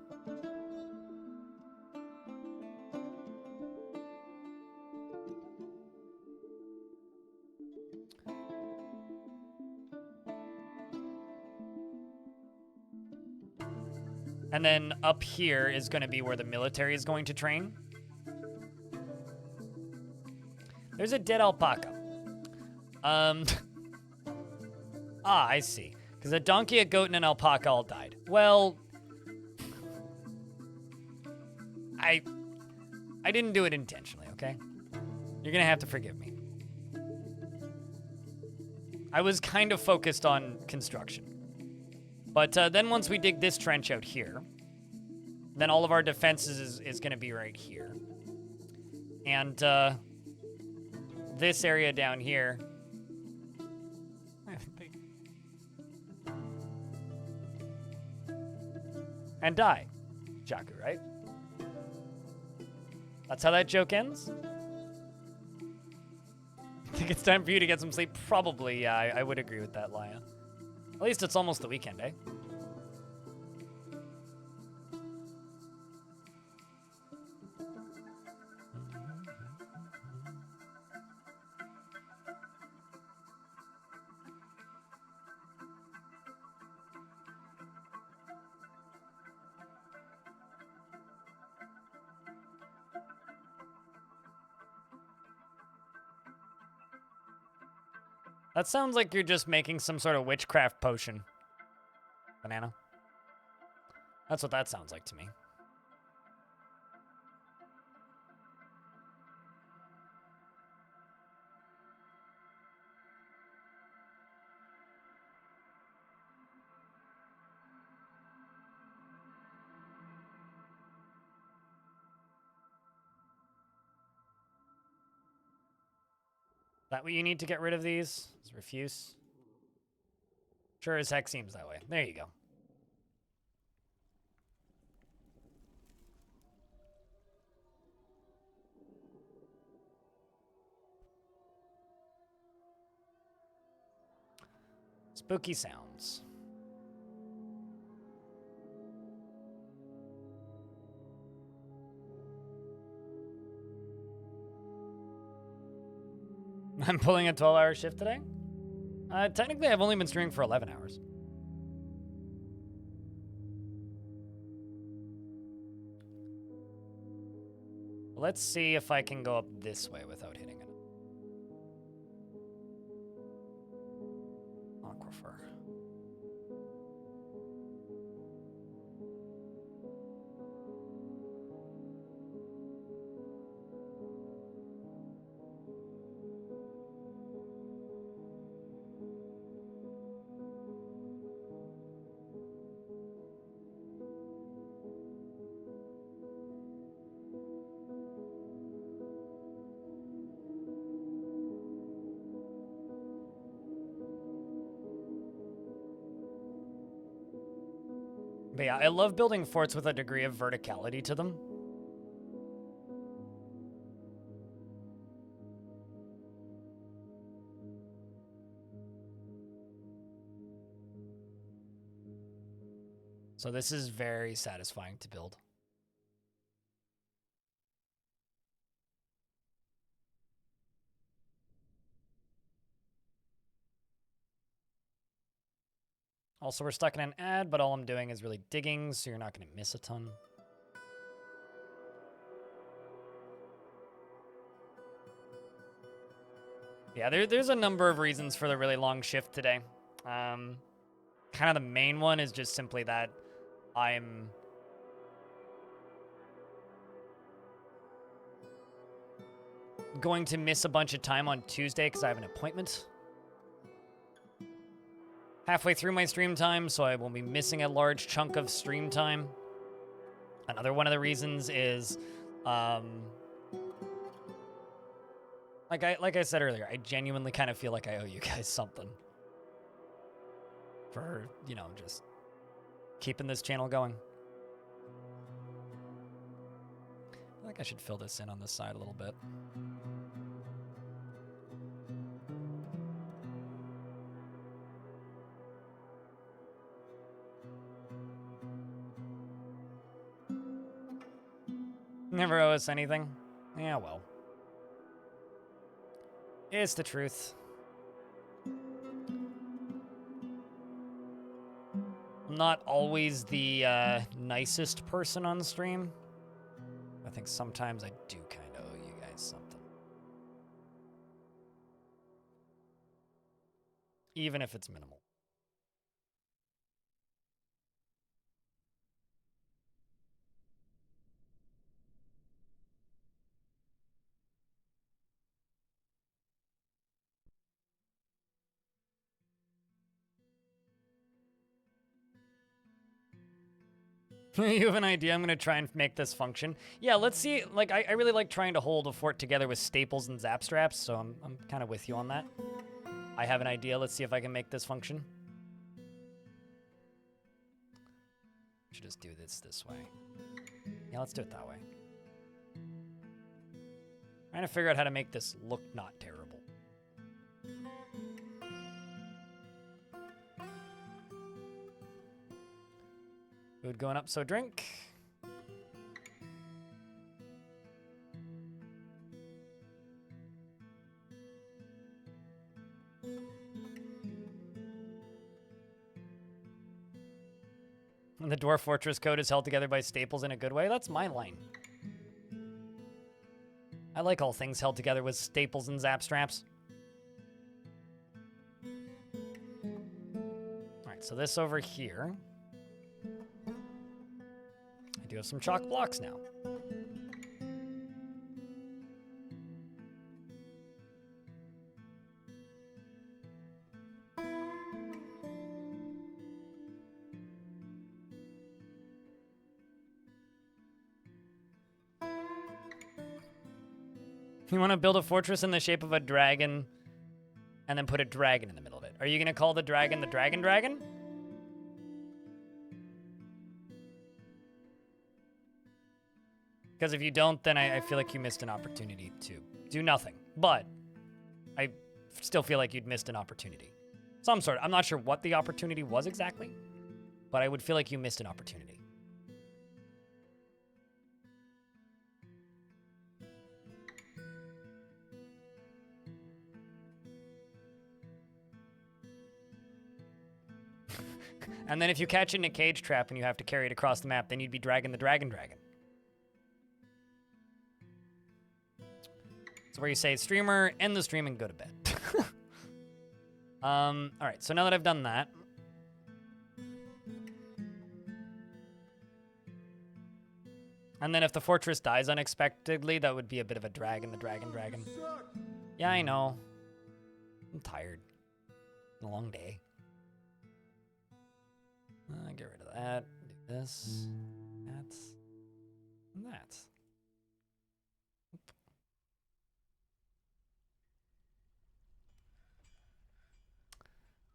And then up here is going to be where the military is going to train. There's a dead alpaca. I see. Because a donkey, a goat, and an alpaca all died. Well, I didn't do it intentionally, okay? You're going to have to forgive me. I was kind of focused on construction. But then once we dig this trench out here, then all of our defenses is going to be right here. And this area down here... and die, Jaku, right? That's how that joke ends? I think it's time for you to get some sleep. Probably, yeah, I would agree with that, Laya. At least it's almost the weekend, eh? That sounds like you're just making some sort of witchcraft potion. Banana. That's what that sounds like to me. That what you need to get rid of these? Is refuse? Sure as heck seems that way. There you go. Spooky sounds. I'm pulling a 12-hour shift today? Technically, I've only been streaming for 11 hours. Let's see if I can go up this way without hitting it. Aquifer. But yeah, I love building forts with a degree of verticality to them. So this is very satisfying to build. Also, we're stuck in an ad, but all I'm doing is really digging, so you're not going to miss a ton. Yeah, there's a number of reasons for the really long shift today. Kind of the main one is just simply that I'm going to miss a bunch of time on Tuesday because I have an appointment halfway through my stream time, so I will be missing a large chunk of stream time. Another one of the reasons is, like I said earlier, I genuinely kind of feel like I owe you guys something for, you know, just keeping this channel going. I feel like I should fill this in on this side a little bit. Never owe us anything. Yeah, well. It's the truth. I'm not always the nicest person on stream. I think sometimes I do kind of owe you guys something. Even if it's minimal. You have an idea? I'm going to try and make this function. Yeah, let's see. Like, I really like trying to hold a fort together with staples and zap straps, so I'm kind of with you on that. I have an idea. Let's see if I can make this function. Should just do this way. Yeah, let's do it that way. Trying to figure out how to make this look not terrible. Food going up, so drink. And the Dwarf Fortress code is held together by staples in a good way. That's my line. I like all things held together with staples and zap straps. right, so this over here. I do have some chalk blocks now. You want to build a fortress in the shape of a dragon and then put a dragon in the middle of it. Are you going to call the dragon the Dragon Dragon? Because if you don't, then I feel like you missed an opportunity to do nothing. But I still feel like you'd missed an opportunity. Some sort. I'm not sure what the opportunity was exactly, but I would feel like you missed an opportunity. And then if you catch it in a cage trap and you have to carry it across the map, then you'd be dragging the Dragon Dragon. So where you say, streamer, end the stream and go to bed. All right, so now that I've done that. And then if the fortress dies unexpectedly, that would be a bit of a drag in the Dragon Dragon. Yeah, I know. I'm tired. A long day. Get rid of that. Do this. That. And that. Oop.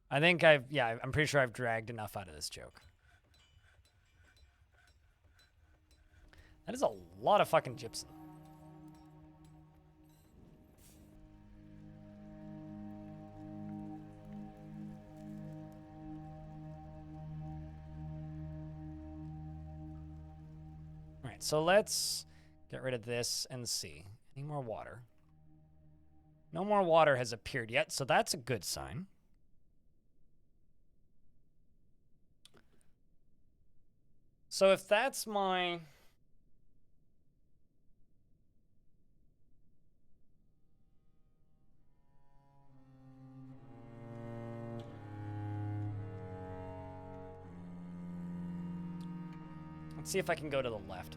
I think I'm pretty sure I've dragged enough out of this joke. That is a lot of fucking gypsum. Alright, so let's get rid of this and see. Any more water? No more water has appeared yet, so that's a good sign. So if that's my... Let's see if I can go to the left.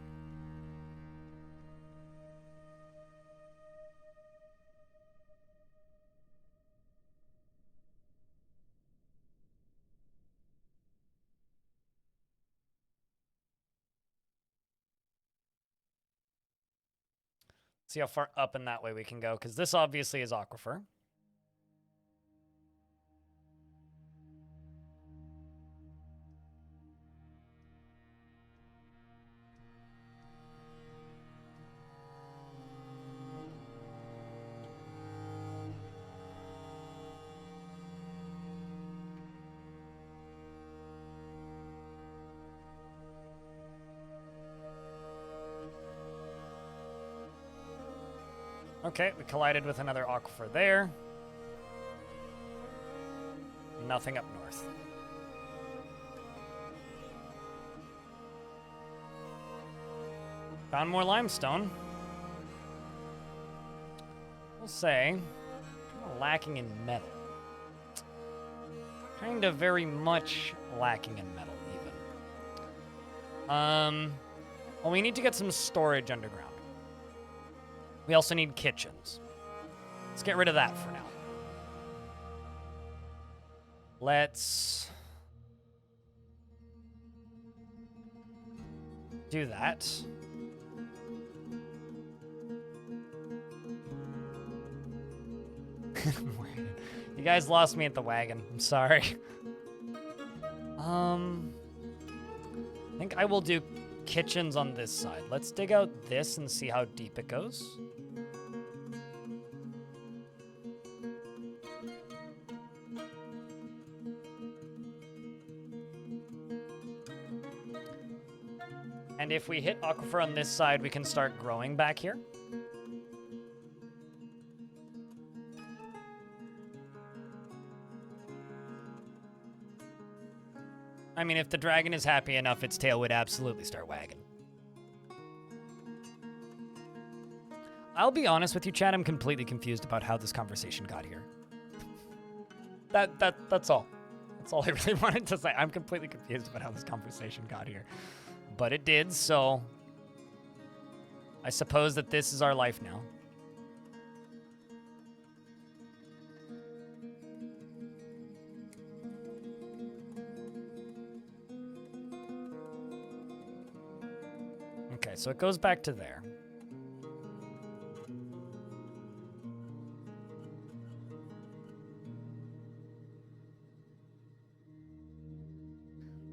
See how far up and that way we can go, because this obviously is Aquifer. Okay, we collided with another aquifer there. Nothing up north. Found more limestone. We'll say, kind of lacking in metal. Kind of very much lacking in metal, even. Well, we need to get some storage underground. We also need kitchens. Let's get rid of that for now. Let's do that. You guys lost me at the wagon. I'm sorry. I think I will do kitchens on this side. Let's dig out this and see how deep it goes. And if we hit aquifer on this side, we can start growing back here. I mean, if the dragon is happy enough, its tail would absolutely start wagging. I'll be honest with you, Chad, I'm completely confused about how this conversation got here. That's all. That's all I really wanted to say. I'm completely confused about how this conversation got here. But it did, so I suppose that this is our life now. Okay, so it goes back to there.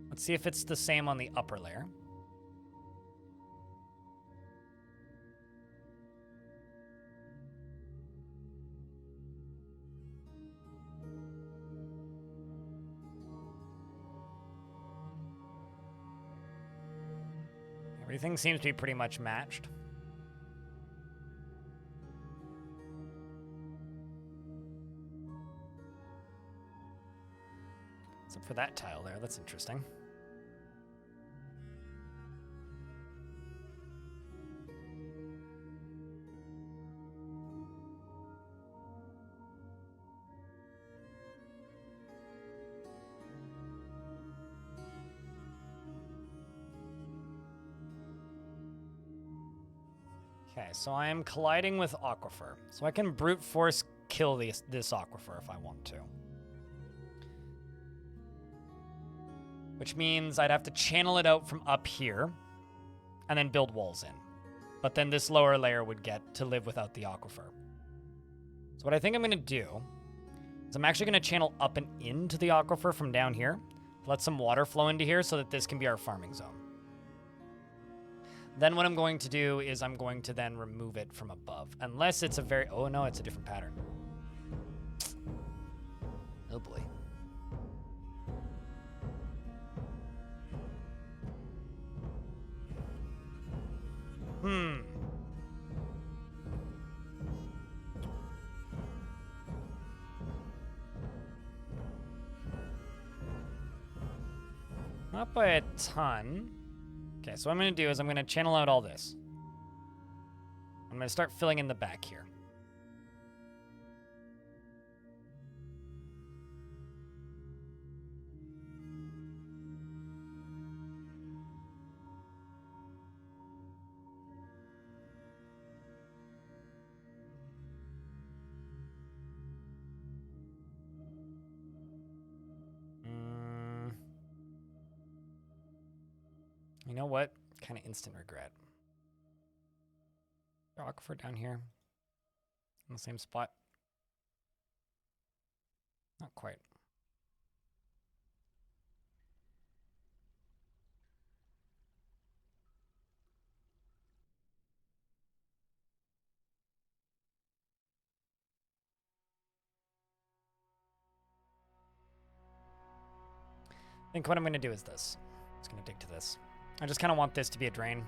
Let's see if it's the same on the upper layer. Everything seems to be pretty much matched. Except for that tile there, that's interesting. Okay, so I am colliding with Aquifer. So I can brute force kill this Aquifer if I want to. Which means I'd have to channel it out from up here and then build walls in. But then this lower layer would get to live without the Aquifer. So what I think I'm going to do is I'm actually going to channel up and into the Aquifer from down here. Let some water flow into here so that this can be our farming zone. Then what I'm going to do is I'm going to then remove it from above. Unless it's a very... Oh, no, it's a different pattern. Oh, boy. Not by a ton. Okay, so what I'm going to do is I'm going to channel out all this. I'm going to start filling in the back here. You know what? Kind of instant regret. Aquifer down here. In the same spot. Not quite. I think what I'm going to do is this. I'm just going to dig to this. I just kind of want this to be a drain.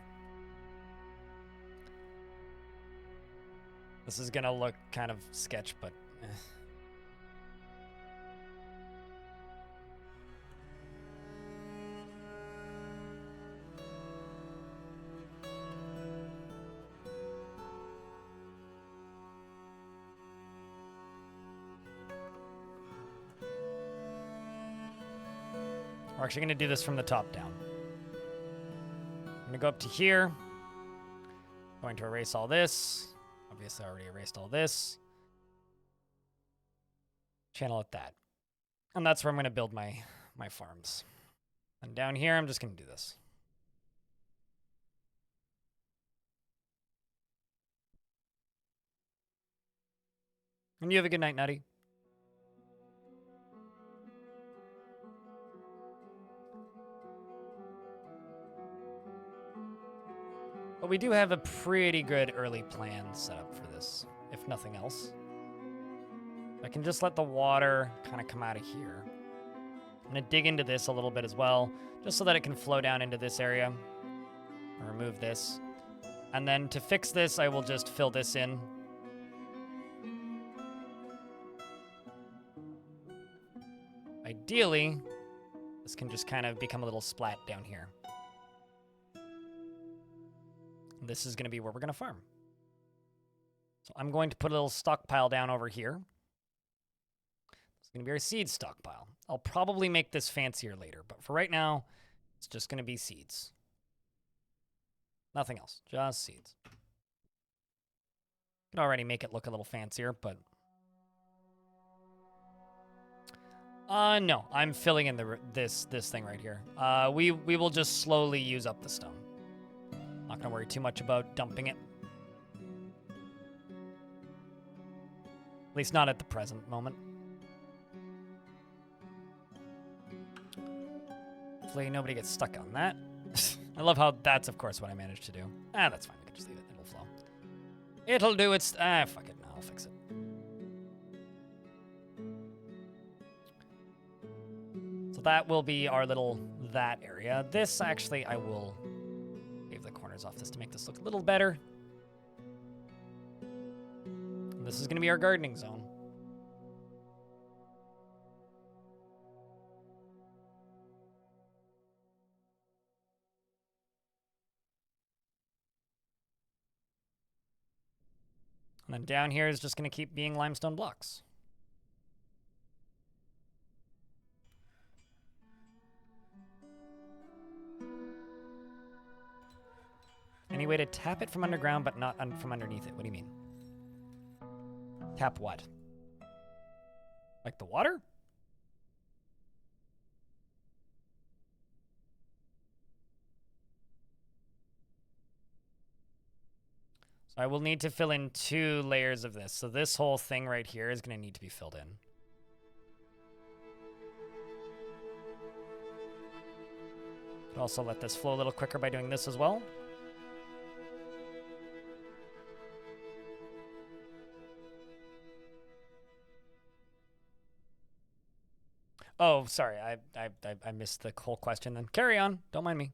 This is going to look kind of sketch, but eh. We're actually going to do this from the top down. I'm going to go up to here. I'm going to erase all this. Obviously, I already erased all this. Channel it that. And that's where I'm going to build my farms. And down here, I'm just going to do this. And you have a good night, Nutty. But we do have a pretty good early plan set up for this, if nothing else. I can just let the water kind of come out of here. I'm going to dig into this a little bit as well, just so that it can flow down into this area. I'll remove this. And then to fix this, I will just fill this in. Ideally, this can just kind of become a little splat down here. This is going to be where we're going to farm. So I'm going to put a little stockpile down over here. going to be our seed stockpile. I'll probably make this fancier later, but for right now, it's just going to be seeds. Nothing else, just seeds. Could already make it look a little fancier, but... no, I'm filling in this thing right here. We will just slowly use up the stone. Not gonna worry too much about dumping it. At least not at the present moment. Hopefully nobody gets stuck on that. I love how that's, of course, what I managed to do. That's fine. We can just leave it. It'll flow. It'll do its... fuck it. No, I'll fix it. So that will be our little that area. This, actually, I will shave the corners off this to make this look a little better. And this is going to be our gardening zone. And then down here is just going to keep being limestone blocks. Any way to tap it from underground, but not from underneath it? What do you mean? Tap what? Like the water? So I will need to fill in 2 layers of this. So this whole thing right here is going to need to be filled in. Could also let this flow a little quicker by doing this as well. Oh, sorry. I missed the whole question then. Carry on. Don't mind me.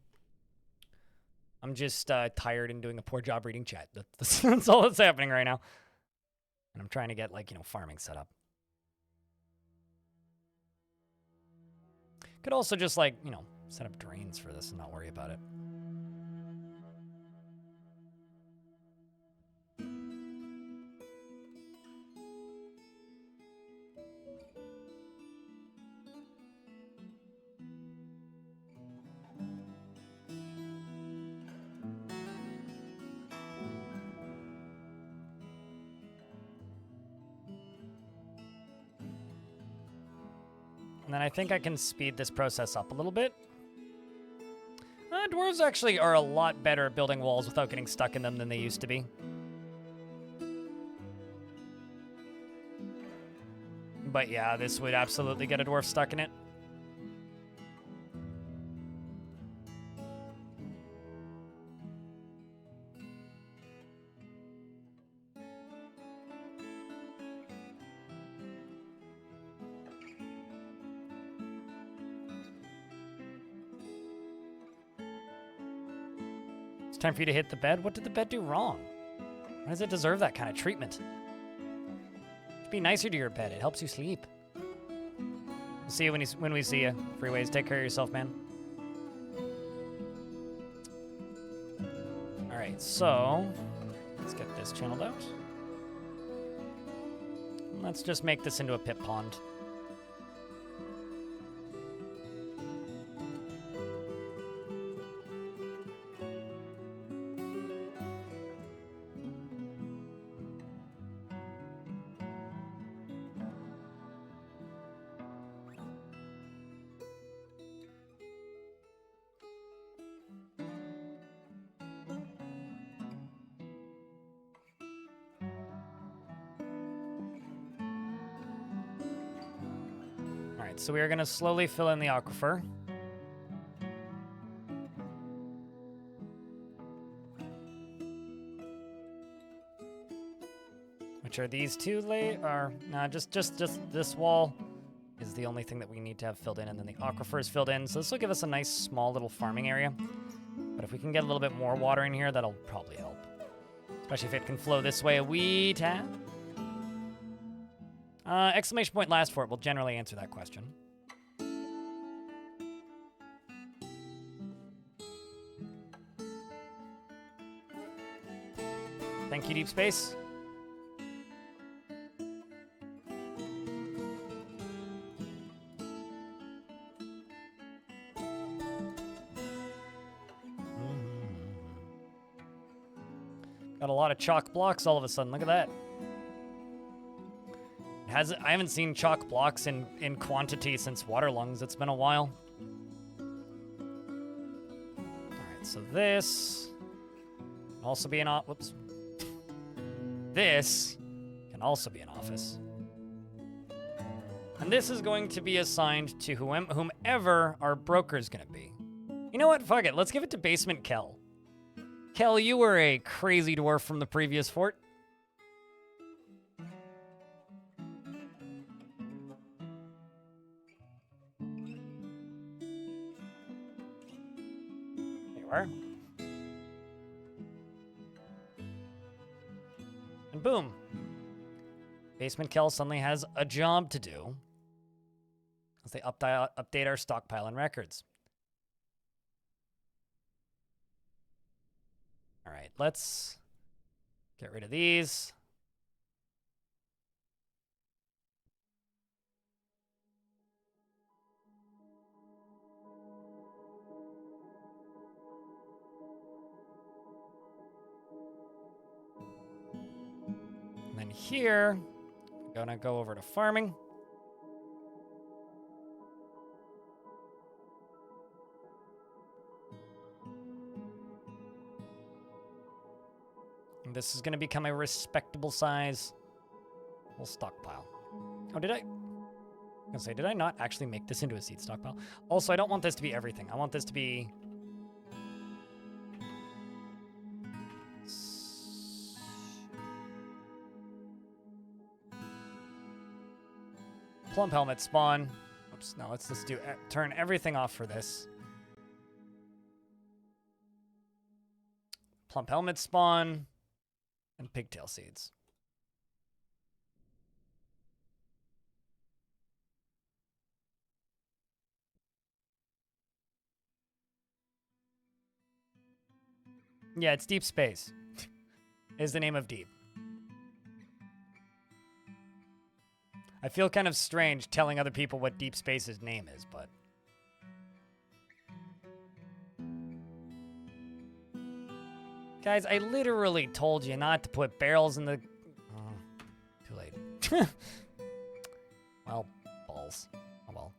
I'm just tired and doing a poor job reading chat. That's all that's happening right now. And I'm trying to get, like, farming set up. Could also just, like, set up drains for this and not worry about it. And then I think I can speed this process up a little bit. Dwarves actually are a lot better at building walls without getting stuck in them than they used to be. But yeah, this would absolutely get a dwarf stuck in it. Time for you to hit the bed. What did the bed do wrong? Why does it deserve that kind of treatment? Be nicer to your bed. It helps you sleep. We'll see you when we see you. Freeways, take care of yourself, man. All right, so let's get this channeled out. Let's just make this into a pit pond. So we are going to slowly fill in the aquifer. Which are these 2 just this wall is the only thing that we need to have filled in, and then the aquifer is filled in. So this will give us a nice small little farming area. But if we can get a little bit more water in here, that'll probably help. Especially if it can flow this way a wee tad. Exclamation point last for it will generally answer that question. Thank you, Deep Space. Got a lot of chalk blocks all of a sudden. Look at that. I haven't seen chalk blocks in quantity since water lungs. It's been a while. Alright, so this can also be an whoops. This can also be an office. And this is going to be assigned to whomever our broker is going to be. You know what? Fuck it. Let's give it to Basement Kel. Kel, you were a crazy dwarf from the previous fort. There you are. And boom. Basement Kel suddenly has a job to do as they update our stockpile and records. All right, let's get rid of these. And then here, I'm gonna go over to farming. This is going to become a respectable size. We'll stockpile. Oh, did I? I was going to say, did I not actually make this into a seed stockpile? Also, I don't want this to be everything. I want this to be... Plump helmet spawn. Oops, no, let's just do turn everything off for this. Plump helmet spawn. And pigtail seeds. Yeah, it's Deep Space. Is the name of Deep. I feel kind of strange telling other people what Deep Space's name is, but... Guys, I literally told you not to put barrels in the... Oh, too late. Well, balls. Oh well.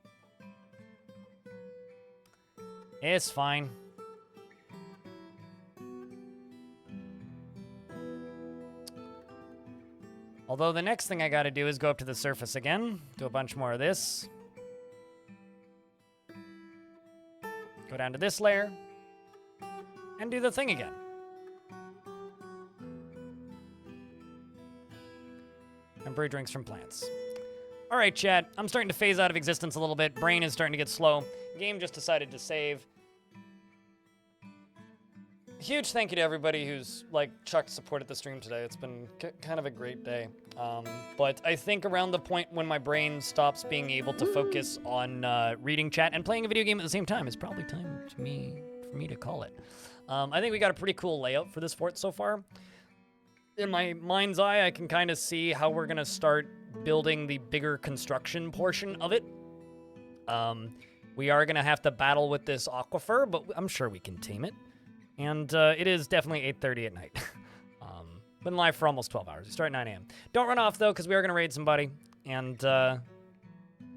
It's fine. Although the next thing I gotta do is go up to the surface again, do a bunch more of this. Go down to this layer. And do the thing again. And brew drinks from plants. All right, chat. I'm starting to phase out of existence a little bit. Brain is starting to get slow. Game just decided to save. Huge thank you to everybody who's, like, chucked support at the stream today. It's been kind of a great day. But I think around the point when my brain stops being able to focus on reading chat and playing a video game at the same time, it's probably time for me to call it. I think we got a pretty cool layout for this fort so far. In my mind's eye, I can kind of see how we're going to start building the bigger construction portion of it. We are going to have to battle with this Aquifer, but I'm sure we can tame it. And it is definitely 8:30 at night. Been live for almost 12 hours. We start at 9 a.m. Don't run off, though, because we are going to raid somebody. And then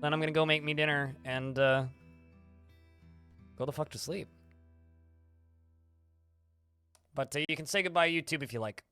I'm going to go make me dinner and go the fuck to sleep. But you can say goodbye, YouTube, if you like.